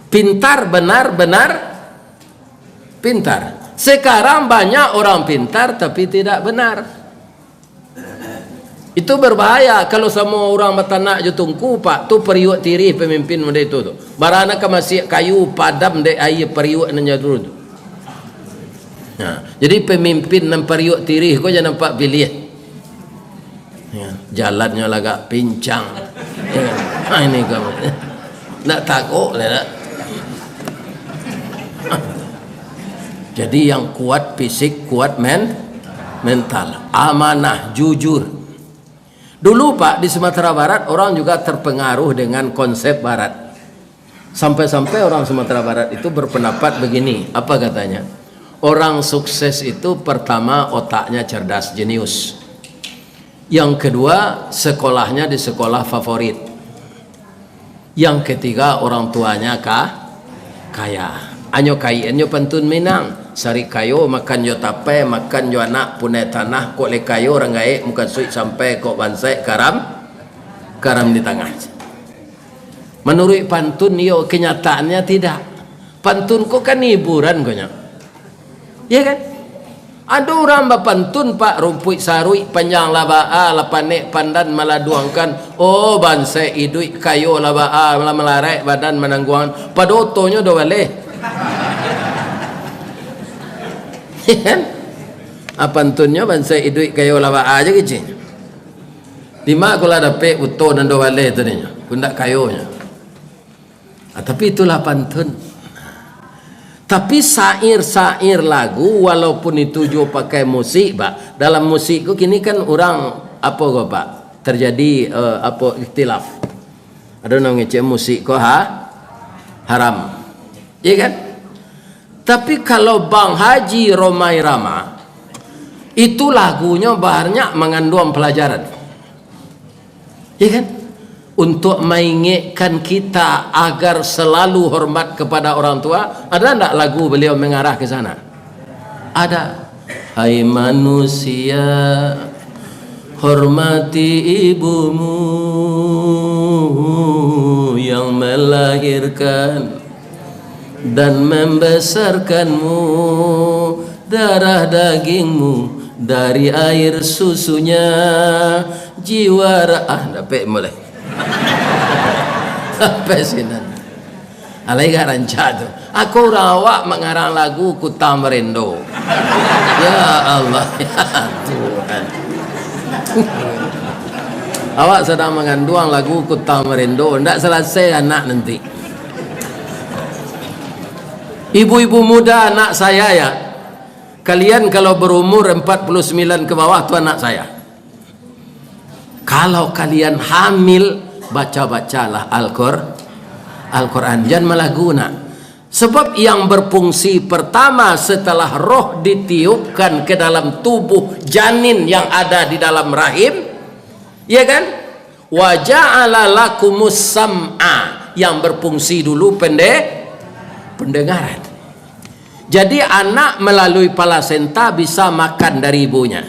Pintar, benar, pintar. Sekarang banyak orang pintar tapi tidak benar. Itu berbahaya kalau semua orang matanak jutungku Pak, tu periuk tirih pemimpin muda itu tu. Barana ke masih kayu padam de air periuk nanya dulu tu. Nah, jadi pemimpin nan periuk tirih kau jangan nampak pilih. Ya, jalannya agak pincang. Ya, ini kamu. Nak takut lah. Jadi yang kuat fisik, kuat mental, amanah, jujur. Dulu Pak di Sumatera Barat orang juga terpengaruh dengan konsep Barat. Sampai-sampai orang Sumatera Barat itu berpendapat begini, apa katanya? Orang sukses itu pertama otaknya cerdas, jenius. Yang kedua sekolahnya di sekolah favorit. Yang ketiga orang tuanya kaya. Anyo kaya, anyo pantun Minang. Sari kayo makan yo tape, makan yo anak punai tanah kok le kayo orang gae muka suik sampai kok bansai karam di tengah. Menurut pantun yo kenyataannya tidak. Pantun kok kan hiburan konya. Ya kan? Ada orang bapantun Pak rumput sarui panjang laba lapanek pandan maladuangkan bansai idui kayo laba melarek badan menangguangan padotonya do waleh. Kan? Apantunnya bansai idui kayo laba aja gitu. Lima kalau ada pe uto dan do waleh tu nya. Kundak kayonya. Tapi itulah pantun. Tapi sair lagu walaupun itu juga pakai musik Pak. Dalam musik kini kan orang apa kok Pak? Terjadi apa ikhtilaf. Ada orang ngecek musik kok haram. Iya kan? Tapi kalau Bang Haji Romai Rama itu lagunya banyak mengandung pelajaran. Iya kan? Untuk mengingatkan kita agar selalu hormat kepada orang tua. Ada enggak lagu beliau mengarah ke sana? Ada. Hai manusia, Hormati ibumu yang melahirkan dan membesarkanmu, darah dagingmu dari air susunya, jiwa dapat mulai sampai sini. Alai garanca tu. Aku rawak mengarang lagu Kuta Merindo. Ya Allah, ya Tuhan. Awak sedang menganduang lagu Kuta Merindo, ndak selesai anak nanti. Ibu-ibu muda anak saya ya, kalian kalau berumur 49 ke bawah tu anak saya. Kalau kalian hamil, baca-bacalah Al-Quran, jangan malah guna. Sebab yang berfungsi pertama setelah roh ditiupkan ke dalam tubuh janin yang ada di dalam rahim, ya kan? Wa ja'ala lakumus sam'a, yang berfungsi dulu pendengaran. Jadi anak melalui plasenta bisa makan dari ibunya.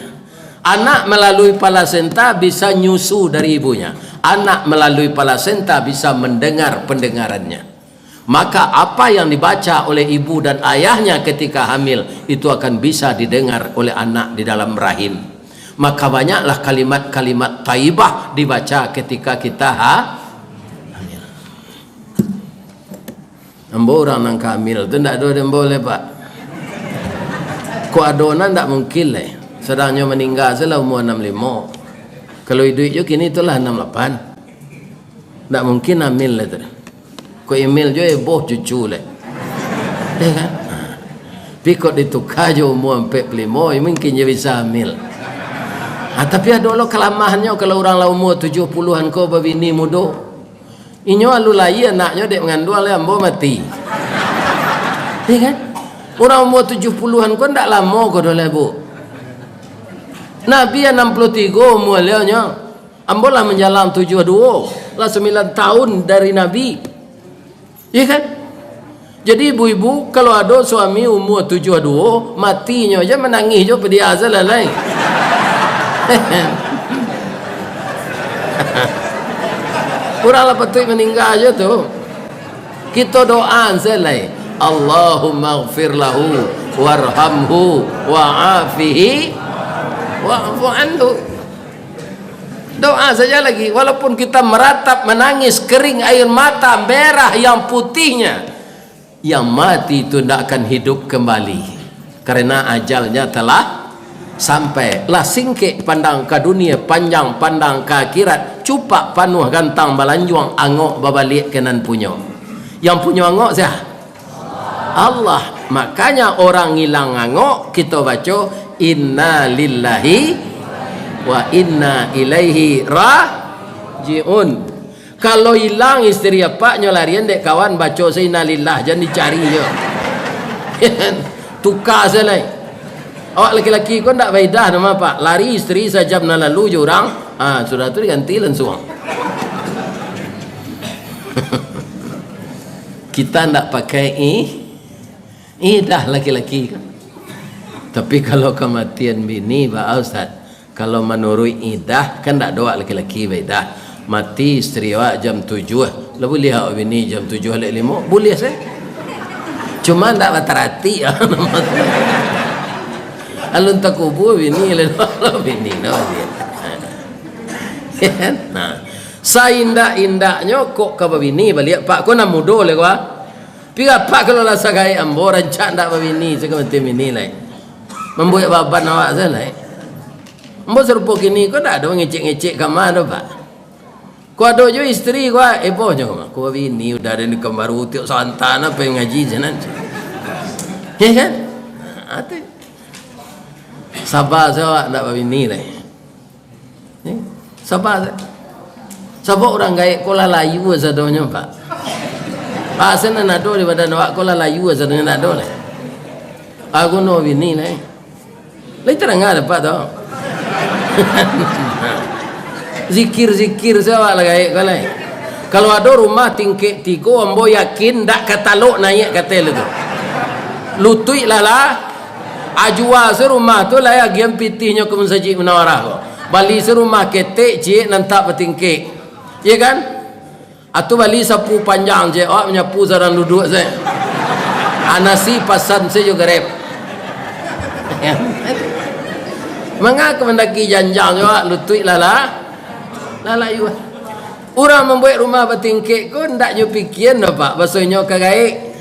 Anak melalui plasenta bisa nyusu dari ibunya. Anak melalui plasenta bisa mendengar pendengarannya. Maka apa yang dibaca oleh ibu dan ayahnya ketika hamil itu akan bisa didengar oleh anak di dalam rahim. Maka banyaklah kalimat-kalimat thayyibah dibaca ketika kita hamil. Ambo orang nang hamil tu ndak ada boleh pak. Ko adonan ndak mungkin lah. Sedangnya meninggal setelah umur 65. Kalau hidup je kini itulah 68. Ndak mungkin hamil lah tu. Ko email je boh cucu lah. Ya kan? Pikot ditukar je umur 45 mungkin je bisa hamil. Tapi ada lo kelamahannya kalau orang lah umur 70-an ko babini muda. Inyo alu lai anaknya dek mengandung le ambo mati. Ya kan? Orang umur 70-an ko ndak lama ko dole bu. Nabi 63 umur leonya. Ambo lah menjalan 72. Lah 9 tahun dari Nabi. Ya kan? Jadi ibu-ibu kalau ada suami umur 72 matinya aja menangis je pedih azal lain. Kurang lah patut meninggal aja tu. Kita doa selai. Allahumma ighfir lahu warhamhu wa'afihi wa'fu anhu. Doa saja lagi, walaupun kita meratap, menangis, kering air mata merah yang putihnya, yang mati itu tidak akan hidup kembali karena ajalnya telah sampai. Lah singkik pandang ke dunia, panjang pandang ke akhirat, cupak panuh gantang balanjuang angok babalik kenan punya. Yang punya angok siapa? Allah. Makanya orang hilang angok kita baca inna lillahi wa inna ilaihi rajiun. Kalau hilang istri apaknya larian dek kawan baca inna lillah, jangan dicari je. Tukar selai. Awak laki-laki kau tak faedah nama pak. Lari istri saja lalu je orang. Sudah tu diganti langsung. Kita tak pakai dah laki-laki. Tapi kalau kematian bini Pak Ustaz, kalau menurut idah kan tak doa laki-laki idah. Mati isteri awak jam 7 lah boleh awak bini jam 7:05 boleh saya. Cuma tak baterati. Alun tak kubur bini lah bini no dia. Nah, saindak-indaknya kok ka bini balik pak ko na mudo le kwa. Piga pak kalau lah sagai ambo rancak ndak bini saya mati bini lai. Membuat baban awak saya lai. Ambo serupa kini ko dak ada ngecek-ngecek ka mana pak. Ko ada jo isteri ko ebonya ko bini udah ada ni kembaru tiok santana pe ngaji jenan. Ya kan? Ate sabar saya ndak bini lai. Sabar. Sabar orang gaik ko layu sadonya pak. Pasal nak do daripada nak ko layu sadonya nak do lai. Aku no bini lai. Lai terang ada pak tu. Zikir-zikir saya lagai kalai. Kalau ada rumah tingkek 3 ambo yakin dak kataluk naik katel tu. Lutui lala ajwa se rumah tu lah ya giam pitihnya ke masjid Munawarah ko. Bali serumah ketek cik nantak bertingkik. Ya kan? Atau bali sapu panjang cik, awak menyapu sarang duduk saya. Anasi pasan saya juga rep. Mengapa mendaki janjang juga lutut lala juga. Orang membuat rumah bertingkik kau ndak nyu pikiran apa bahasanya kagaik.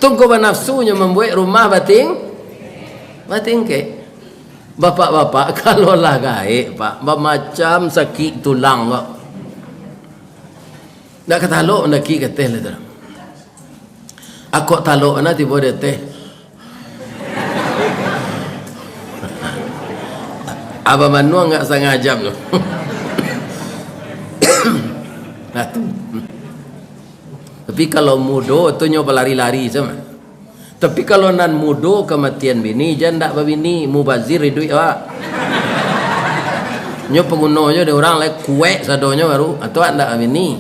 Tunggu bernafsunya membuat rumah bertingkik. Bapak-bapak kalau lah gaik pak, macam sakit tulang kok. Ndak ketaluk mendaki keteh lah tu. Aku taluk ana tiba dia teh. Abang Manu enggak sengaja tu. Nah tu. Tapi kalau mudo tu nyoba lari-lari sama. Tapi kalau nan mudo kematian bini jangan ndak babini mubazir duit awak. Nyo pengunonyo ada orang like kuek sadonyo baru atau ndak bini.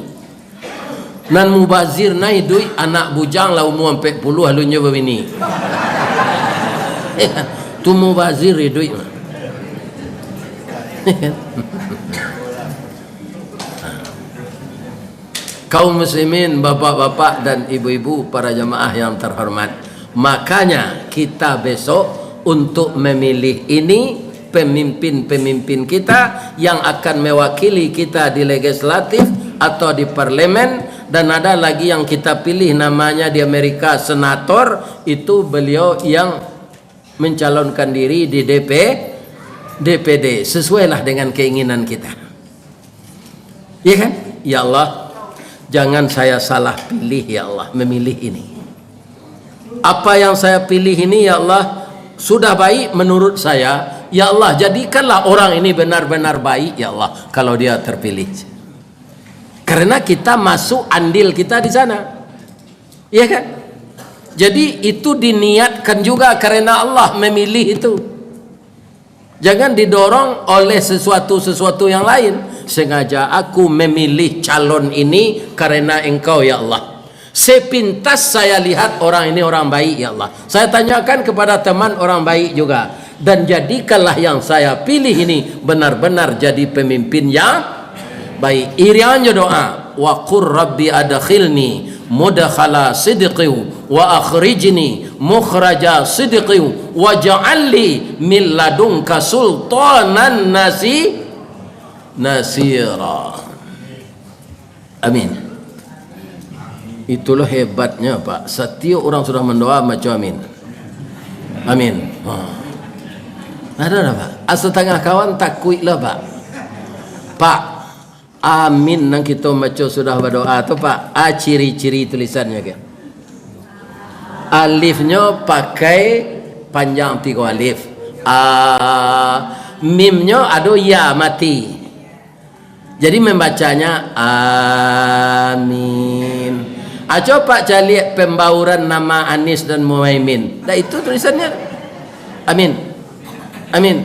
Nan mubazir nai duit anak bujang lah umur 40 halunyo babini. Tu mubazir duit mah. Kaum muslimin, bapak-bapak dan ibu-ibu, para jamaah yang terhormat, makanya kita besok untuk memilih ini pemimpin-pemimpin kita yang akan mewakili kita di legislatif atau di parlemen, dan ada lagi yang kita pilih namanya di Amerika senator, itu beliau yang mencalonkan diri di DPD sesuailah dengan keinginan kita. Ya kan? Ya Allah, jangan saya salah pilih ya Allah memilih ini. Apa yang saya pilih ini ya Allah sudah baik menurut saya. Ya Allah, jadikanlah orang ini benar-benar baik ya Allah kalau dia terpilih. Karena kita masuk andil kita di sana. Ya kan? Jadi itu diniatkan juga karena Allah memilih itu. Jangan didorong oleh sesuatu yang lain. Sengaja aku memilih calon ini karena engkau ya Allah. Sepintas saya lihat orang ini orang baik ya Allah. Saya tanyakan kepada teman orang baik juga. Dan jadikanlah yang saya pilih ini benar-benar jadi pemimpin yang baik. Iriannya doa. Wa qur rabbi adkhilni mudkhala sidqi wa akhrijni mukhraja sidqi waj'alli min ladunka sultanan nasira. Amin. Itulah hebatnya Pak, setiap orang sudah mendoa macam amin. Amin. Ada Pak, setengah kawan takut lah Pak, amin nang kita macam sudah berdoa tu Pak, ciri-ciri tulisannya ke? Alifnya pakai panjang 3 alif. Mimnya ada ya mati. Jadi membacanya amin. Coba cari pembauran nama Anis dan Muhaimin. Nah itu tulisannya amin. Amin.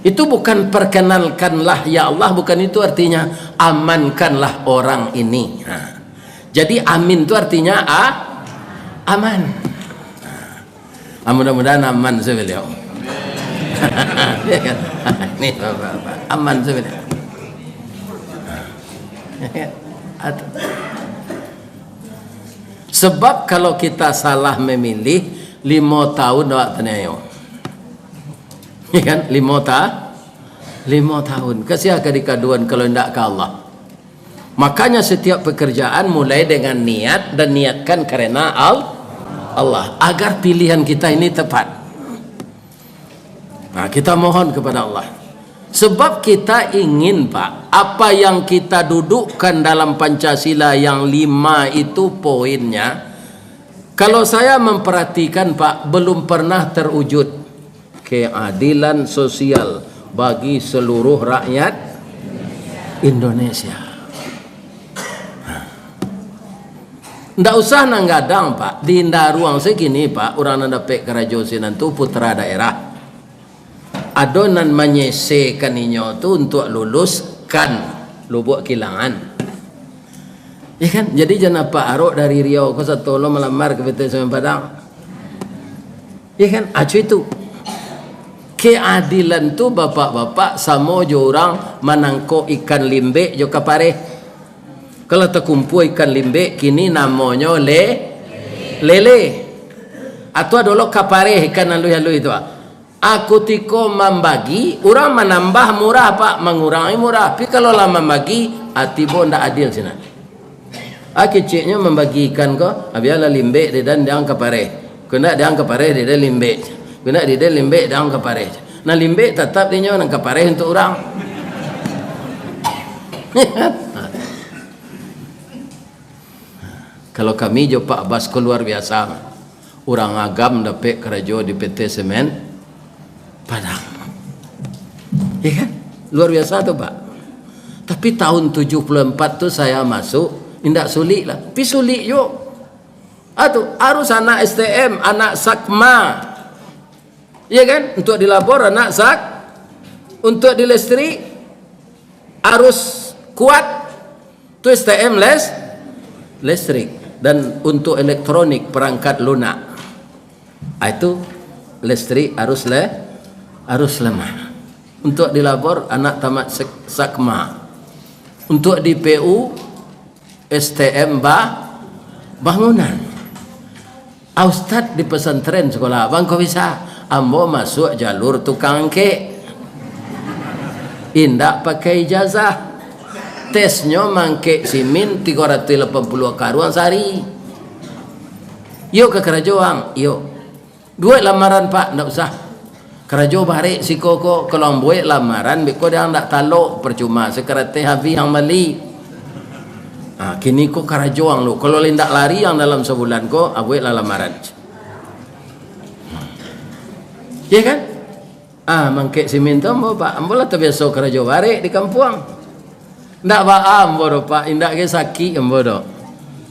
Itu bukan perkenalkanlah ya Allah, bukan itu artinya amankanlah orang ini. Jadi amin itu artinya aman. Mudah-mudahan aman sebeliau. Ini aman sebeliau. Sebab kalau kita salah memilih 5 tahun doa tenayo. Ya kan? 5 tahun. Kasihan kadikaduan kalau tidak ke Allah. Makanya setiap pekerjaan mulai dengan niat, dan niatkan karena Allah agar pilihan kita ini tepat. Nah, kita mohon kepada Allah. Sebab kita ingin Pak, apa yang kita dudukkan dalam Pancasila yang 5 itu poinnya, kalau saya memperhatikan Pak, belum pernah terwujud keadilan sosial bagi seluruh rakyat Indonesia. Ndak usah nanggadang Pak, di ruang segini Pak, orang nanda pek kerajosin itu putra daerah. Adonan menyesekan inyo tu untuk luluskan Lubuk Kilangan. Ya kan? Jadi jangan Pak Arok dari Riau ke Satolo melamar ke PT Semen Padang. Ya kan? Acu itu. Keadilan tu bapak-bapak sama jo orang menangkap ikan limbe jo kapare. Kalau terkumpul ikan limbe kini namanya lele. Atau dulu kapare ikan lalu itu. Aku tiko membagi, orang menambah murah pak, mengurangi murah. Tapi kalau lama membagi, atibo ndak adil sini. Keciknya membagi ikan ko, abiala limbe dan dia kapare. Kena dia kapare dia limbe. Kena dia limbe dia kapare. Nah limbe tetap dia nang kapare untuk orang. Kalau kami jo Pak Bas luar biasa. Orang agam dapat kerja di PT Semen Padang. Ya kan? Luar biasa tu Pak. Tapi tahun 74 tu saya masuk, tidak sulit lah. Tapi sulit yo. Harus anak STM, anak Sakma. Ya kan? Untuk dilabor anak sak. Untuk di listrik harus kuat. Tu STM listrik. Dan untuk elektronik perangkat lunak. Itu listrik harus lemah. Untuk dilabor anak tamat Sakma. Untuk di PU STM bangunan. Ustaz di pesantren sekolah abang kau bisa ambo masuk jalur tukang kek. Indak pakai ijazah. Tesnya mangke simin 380 karuan sehari. Yuk ke kerajaan, yuk. Duit lamaran pak, ndak usah. Kerajo bare si koko kalau buat lamaran beko dia ndak talok percuma sekerate habi yang mali. Kini ko kerajoang lu. Kalau lindak lari yang dalam sebulan ko abuat lamaran. Ya kan? Mangke siminto mo pak, ambola terbiasa kerajo bare di kampung. Ndak ba ambo pak, indak ke sakit ambo do.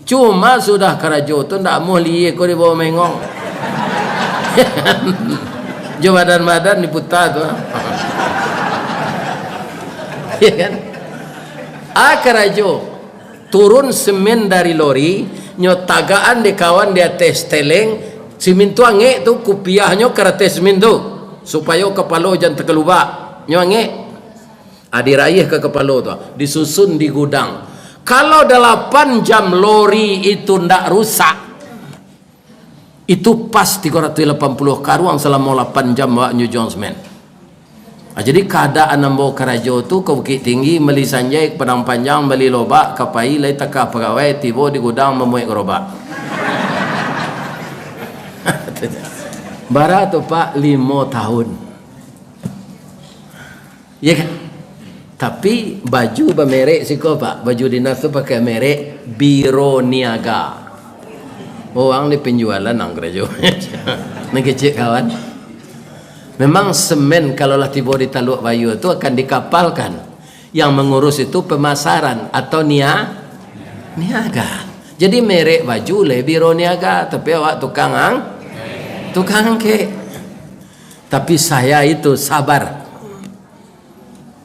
Cuma sudah kerajo tu ndak mau liye ko di bawah mengong. Jo badan diputar tu. Ya kan? Kerajo turun semen dari lori, nyotagaan di kawan dia tes teleng, simin tu ange tu kupiahnya kerate semin tu supaya kepala jangan terkelubak. Nyo ange. Diraih ke kepala tu, disusun di gudang. Kalau 8 jam lori itu ndak rusak, itu pas 380 karuang selama 8 jam wak New Jones man. Jadi keadaan ambo kerajo tu ke Bukit Tinggi meli sanjai ke Padang Panjang beli lobak kapai lai taka pegawai tiba di gudang memuai gerobak. Bara tu pak 5 tahun. Ya kan? Tapi baju bermerek siko pak, baju dinas tu pakai merek Biro Niaga. Orang di penjualan nang gereja. Nang kecil kawan. Memang semen kalau lah tiba di Taluk Bayu itu akan dikapalkan. Yang mengurus itu pemasaran atau niaga. Jadi merek baju le Biro Niaga, tapi awak tukang ke. Tapi saya itu sabar.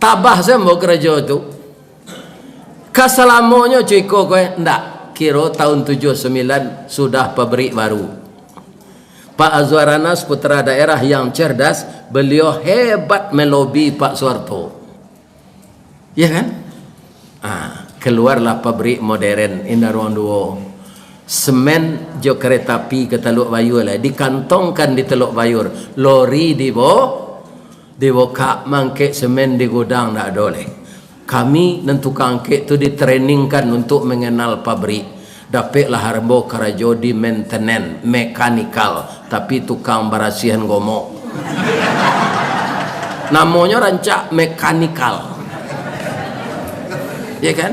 Tabah saya mau kerja tu. Kasalamonyo ciko kowe ndak. Kira tahun 79 sudah pabrik baru. Pak Azwar Anas putra daerah yang cerdas, beliau hebat melobi Pak Soeharto. Ya kan? Keluarlah pabrik modern Indarwan Duo. Semen jo kereta api ke Teluk Bayur lah dikantongkan di Teluk Bayur. Lori dibuka mangke semen di gudang ndak boleh. Kami dan tukang kek tu ditrainingkan untuk mengenal pabrik. Dapatlah harbo kerajo di maintenance mekanikal, tapi tukang barasihan gomo. Namanya rancak mekanikal. Ya kan?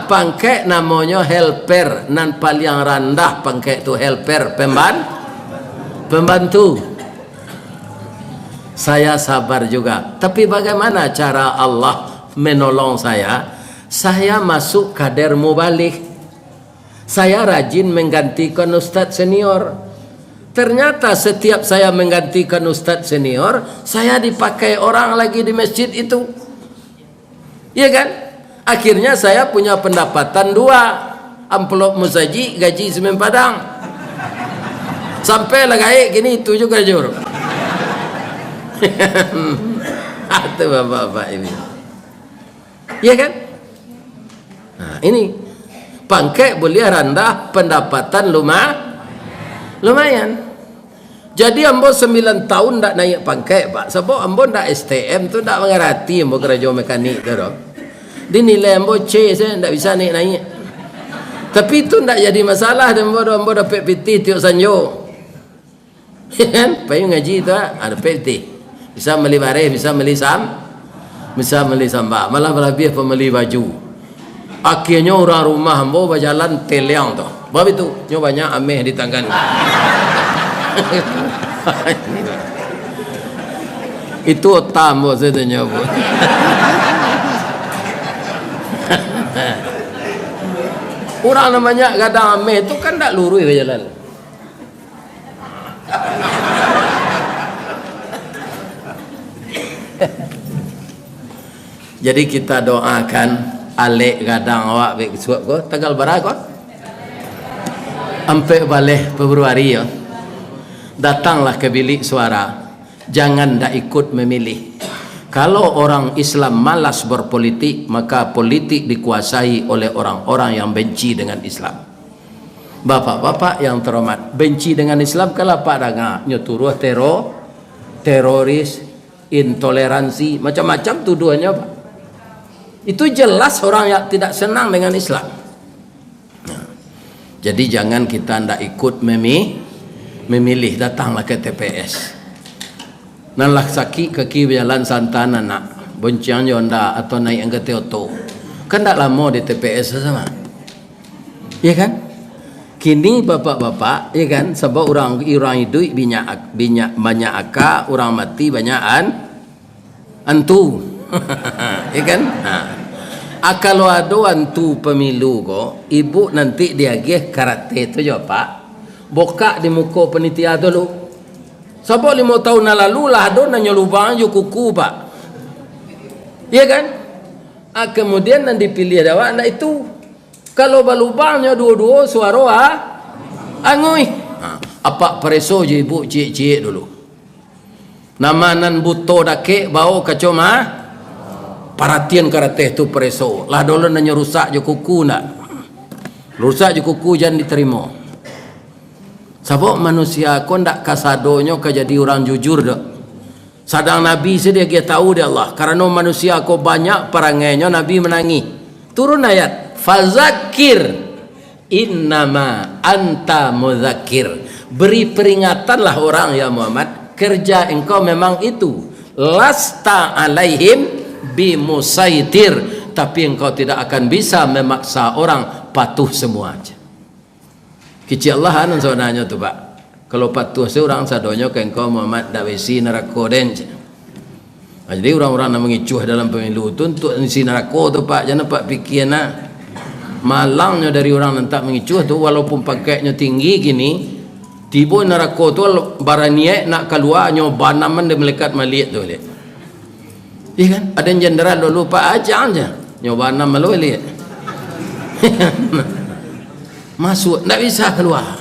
Pangkek namanya helper, nan paling rendah pangkek tu helper, pembantu. Saya sabar juga. Tapi bagaimana cara Allah menolong saya? Saya masuk kader mubalik. Saya rajin menggantikan ustadz senior. Ternyata setiap saya menggantikan ustadz senior, saya dipakai orang lagi di masjid itu. Iya kan? Akhirnya saya punya pendapatan 2. Amplop musaji, gaji semen Padang. Sampai lah gaik gini itu juga jur. Itu bapak-bapak ini. Iya kan? Nah, ini pangkat boleh rendah, pendapatan lumayan. Jadi ambo 9 tahun tak naik pangkat pak. Sebab ambo tak STM tu tak mengerti ambo kerja mekanik tu. Dinilai ambo C saya tak bisa naik. Tapi itu tak jadi masalah. Ambo dapat PT tiap sanjo. Kan? Payung ngaji tu ada PT. Bisa beli barang, bisa beli sambal. Malah lebih pembeli baju. Akhirnya orang rumah ambo berjalan teliang tu. Sebab itu nyo banyak ameh di tangan. Itu otam saya tanya bu. Orang namanya gadang ameh itu kan tak lurus ke jalan. Jadi kita doakan alek gadang awak baik suap ko tanggal berapa ko? Sampai balik Februari ya. Datanglah ke bilik suara, jangan dak ikut memilih. Kalau orang Islam malas berpolitik, maka politik dikuasai oleh orang-orang yang benci dengan Islam. Bapak-bapak yang terhormat, benci dengan Islam kalau Pak dengar nyeturuh teroris, intoleransi, macam-macam tuduhannya Pak. Itu jelas orang yang tidak senang dengan Islam. Nah, jadi jangan kita ndak ikut memilih, datanglah ke TPS. Nanlah sakit kaki berjalan santana nak boncang yonda atau naik angkat auto. Kan tak lama di TPS sama. Ya kan? Kini bapak-bapak, ya kan? Sebab orang hidup banyak akak, orang mati banyak antu. Ya kan? Nah. Kalau ada antu pemilu ko, ibu nanti diagih karate tu je Pak. Boka di muka penitia dulu. Sebab 5 tahun lalu lah ada nanya lubang je kuku Pak. Ya kan? Kemudian nanti dipilih awak nak itu. Kalau balubangnya dua-dua suara angui. Apa preso je ibu cik-cik dulu. Nama nan buto dake bau kacoma. Perhatian karate tu preso. Lah dulu nanya rusak je kuku nak. Rusak je kuku jangan diterima. Sebab manusia kau ndak kasadonyo ke jadi orang jujur dak. Sadang Nabi sedia dia tahu dia Allah. Karena manusia kau banyak perangainya Nabi menangi. Turun ayat. Fazakir innama anta muzakir. Beri peringatanlah orang ya Muhammad. Kerja engkau memang itu. Lasta alaihim bimusaitir. Tapi engkau tidak akan bisa memaksa orang patuh semua aja. Kecil Allah anu sebenarnya tu Pak. Kalau patuh seorang sadonyo ke engkau Muhammad dawesi neraka den. Jadi orang-orang yang mengicuh dalam pemilu tu untuk isi neraka tu Pak. Jangan Pak fikir nak. Malangnya dari orang yang tak mengicuh tu walaupun pakainya tinggi gini, tiba neraka tu baraniak nak keluar nyoba naman dia melekat maliat tu lihat. Iya kan? Ada yang jenderal dulu Pak aja aja nyoba nama lu lihat. Masuk tak bisa keluar.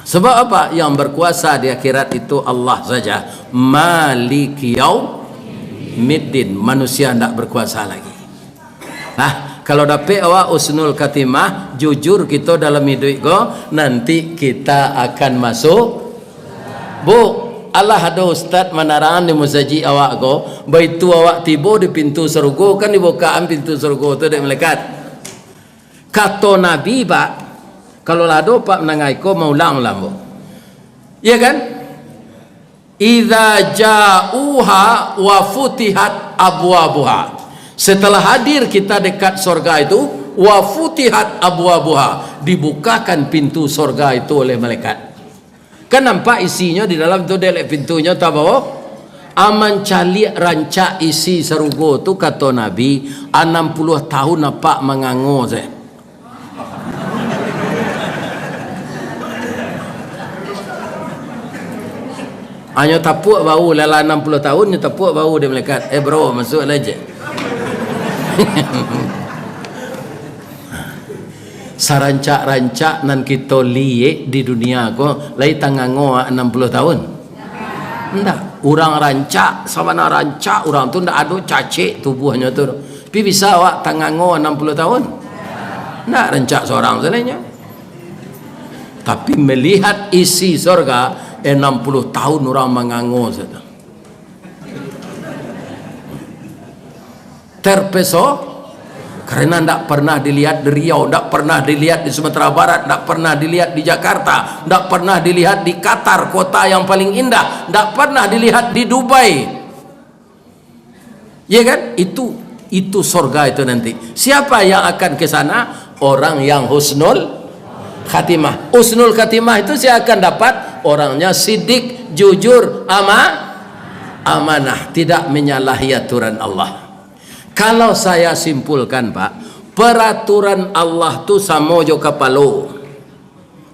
Sebab apa? Yang berkuasa di akhirat itu Allah saja. Maliki yaumiddin. Manusia tidak berkuasa lagi. Nah, kalau dapat awak usnul khatimah, jujur kita dalam hidup ko, nanti kita akan masuk. Bu, Allah ada ustaz menarangan di musaji awak ko, baitu awak tiba di pintu surga, kan dibukaan pintu surga tu dek malaikat. Kata Nabi Pak, kalau lado Pak menangai ko maulang lambo. Ya kan? Idza ja'uha wa futihat abwabuha. Setelah hadir kita dekat surga itu, wa futihat abwabuha, dibukakan pintu surga itu oleh malaikat. Kan nampak isinya di dalam tu delek pintunya tak bawa. Aman calik rancak isi surga tu kata Nabi 60 tahun nampak mengangur saya. Hanya tapuk bau lala 60 tahun nya tapuk bau dia malaikat. Bro masuk aja. Sarancak-rancak nan kita liye di dunia ko lai tangango 60 tahun. Ndak, orang rancak sama na rancak orang tu ndak ada cacik tubuhnya tu. Pi bisa awak tangango 60 tahun? Ndak rancak seorang sebenarnya. Tapi melihat isi surga 60 tahun orang mengango saja. Terpeso karena tidak pernah dilihat di Riau, tidak pernah dilihat di Sumatera Barat, tidak pernah dilihat di Jakarta, tidak pernah dilihat di Qatar, kota yang paling indah, tidak pernah dilihat di Dubai. Ya kan? Itu surga itu nanti. Siapa yang akan ke sana? Orang yang husnul khatimah. Husnul khatimah itu saya akan dapat orangnya sidik, jujur, amanah, tidak menyalahi aturan Allah. Kalau saya simpulkan Pak, peraturan Allah tu sama jo kapalo,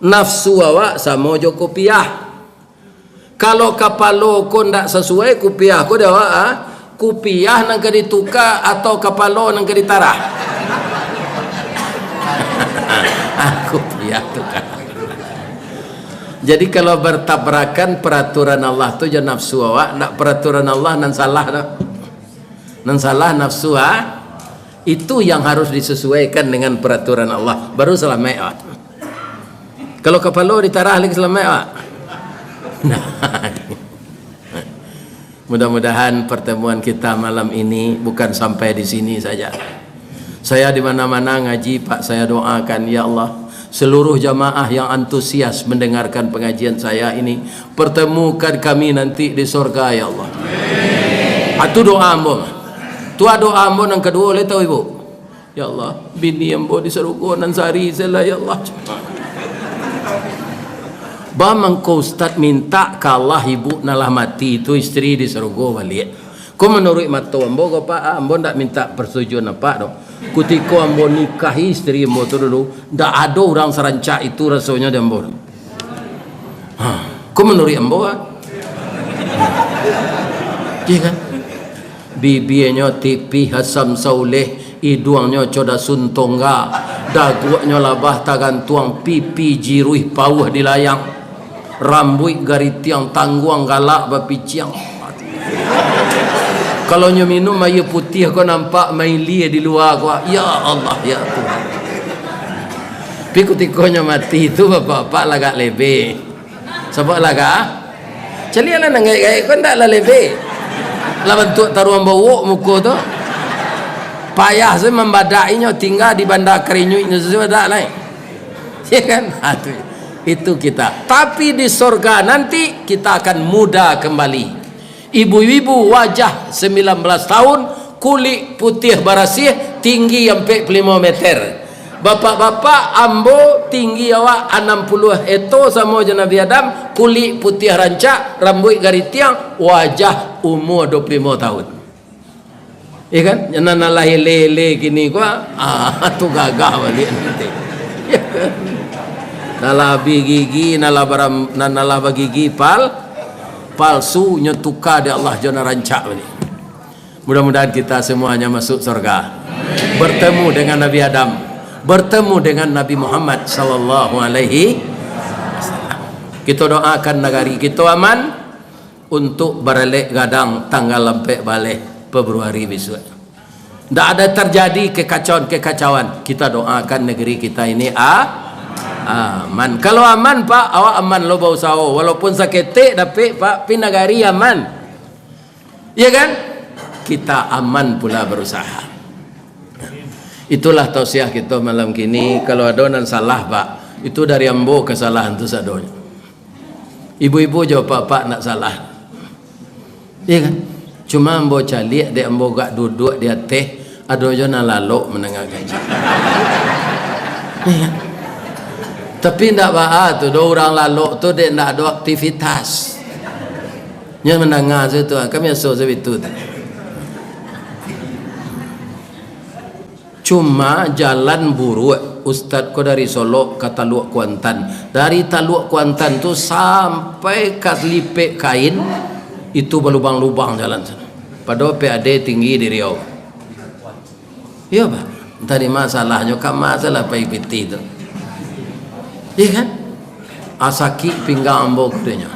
nafsu awak sama jo kopiah. Kalau kapalo ko ndak sesuai kopiah ko dah awak kopiah nang ke ditukar atau kapalo nang ke ditarah. Kopiah tukar. Jadi kalau bertabrakan peraturan Allah tu je nafsu awak, ndak peraturan Allah nan salah dah. Nan salah nafsu itu yang harus disesuaikan dengan peraturan Allah baru selamat. Kalau kepala ditarah lagi selamat. Nah, mudah-mudahan pertemuan kita malam ini bukan sampai di sini saja. Saya di mana-mana ngaji Pak, saya doakan ya Allah seluruh jamaah yang antusias mendengarkan pengajian saya ini, pertemukan kami nanti di surga ya Allah. Itu doa ambo. Tu doa ambo yang kedua, boleh tahu ibu? Ya Allah, bini ambo di surga nan sari sela ya Allah. Bamang ko ustaz minta kalah ibu nalah mati itu istri di surga balik. Ko menurut mata ambo ko Pak, ambo ndak minta persetujuan apa dong. Ketika ambo nikahi istri ambo tu dulu, ndak ada orang serancak itu rasanya di ambo. Ko menurut ambo iya kan? Bibinya tipi Hasam Sauleh, hidungnya coda suntongga, dagunya labah tagan tuang, pipi jiruih pauh di layang, rambut garitiang tangguang galak bapiciang. Kalau nyo minum air putih kau nampak maili di luar kau, ya Allah ya Tuhan. Tapi ketika mati itu bapak-bapak lagak lebe, sebab lagak, celialah nangai kau ndak lah lebe. Lah bentuk taruhan bawa muka tu payah saya membadainya tinggal di bandar kerinyunya sesuai tak lain ya kan. Itu kita, tapi di surga nanti kita akan muda kembali. Ibu-ibu wajah 19 tahun, kulit putih barasih, tinggi sampai 5 meter. Bapak-bapak ambo tinggi awak 60 eto sama je Nabi Adam, kulit putih rancak, rambut garitiang, wajah umur 25 tahun. Ya kan? Jangan lahir lele gini gua, tu gagah balik nanti. Ya kan? Nalah gigi, nalah gigi palsu nyetuka di Allah jana rancak balik. Mudah-mudahan kita semuanya masuk surga. Bertemu dengan Nabi Adam, bertemu dengan Nabi Muhammad sallallahu alaihi wasallam. Kita doakan negari kita aman untuk beralek gadang tanggal lampai balik Februari besok. Tidak ada terjadi kekacauan. Kita doakan negeri kita ini aman. Kalau aman Pak, awak aman lo bau sawo. Walaupun sakit tapi Pak pinagari aman. Ya kan? Kita aman pula berusaha. Itulah tausiah kita malam kini. Kalau ada yang salah Pak, itu dari ambo kesalahan itu sadonya. Ibu-ibu jawab Pak nak salah. Iya kan? Cuma ambo calik dia ambo gak duduk dia teh, ada je nak lalok menengah gaji. Iya. Tapi ndak bah tu dua orang lalok tu dia ndak ada aktivitas. Yang menengah tu kami asal sebetul. Cuma jalan buruk Ustaz ko dari Solo ke Taluk Kuantan. Dari Taluk Kuantan tu sampai ke Lipek Kain itu berlubang-lubang jalan sana. Padahal PAD tinggi di Riau. Iya Pak. Tadi masalahnya kan masalah PIPT itu. Iya kan? Asaki pinggang ambo katanya.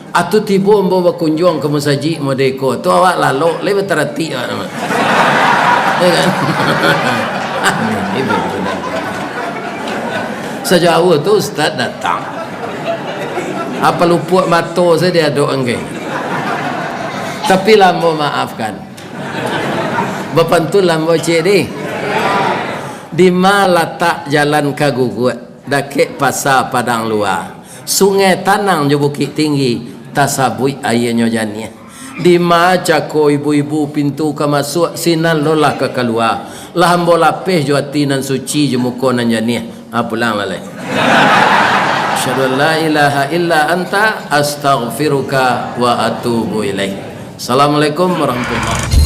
Atu tiba ambo berkunjung ke masjid Modeko. Tu awak lalu lebih terhati. Iya kan? Sejauh tu ustaz datang. Apa luput mata saya dia dok engke. Tapi lambo maafkan. Bapantul lambo cik ni. Di mana letak jalan Kagugut, dakek pasar Padang Luar. Sungai Tanang je Bukit Tinggi, tasabui airnya jani. Di mana cako ibu-ibu pintu ke masuk, sinan lolah ke keluar. Lah hambo lapih jo atinan suci je muka nan jani. Pulang lalai. Asyhadu an la ilaha illa anta astaghfiruka wa atubu ilaik. Assalamualaikum warahmatullahi wabarakatuh.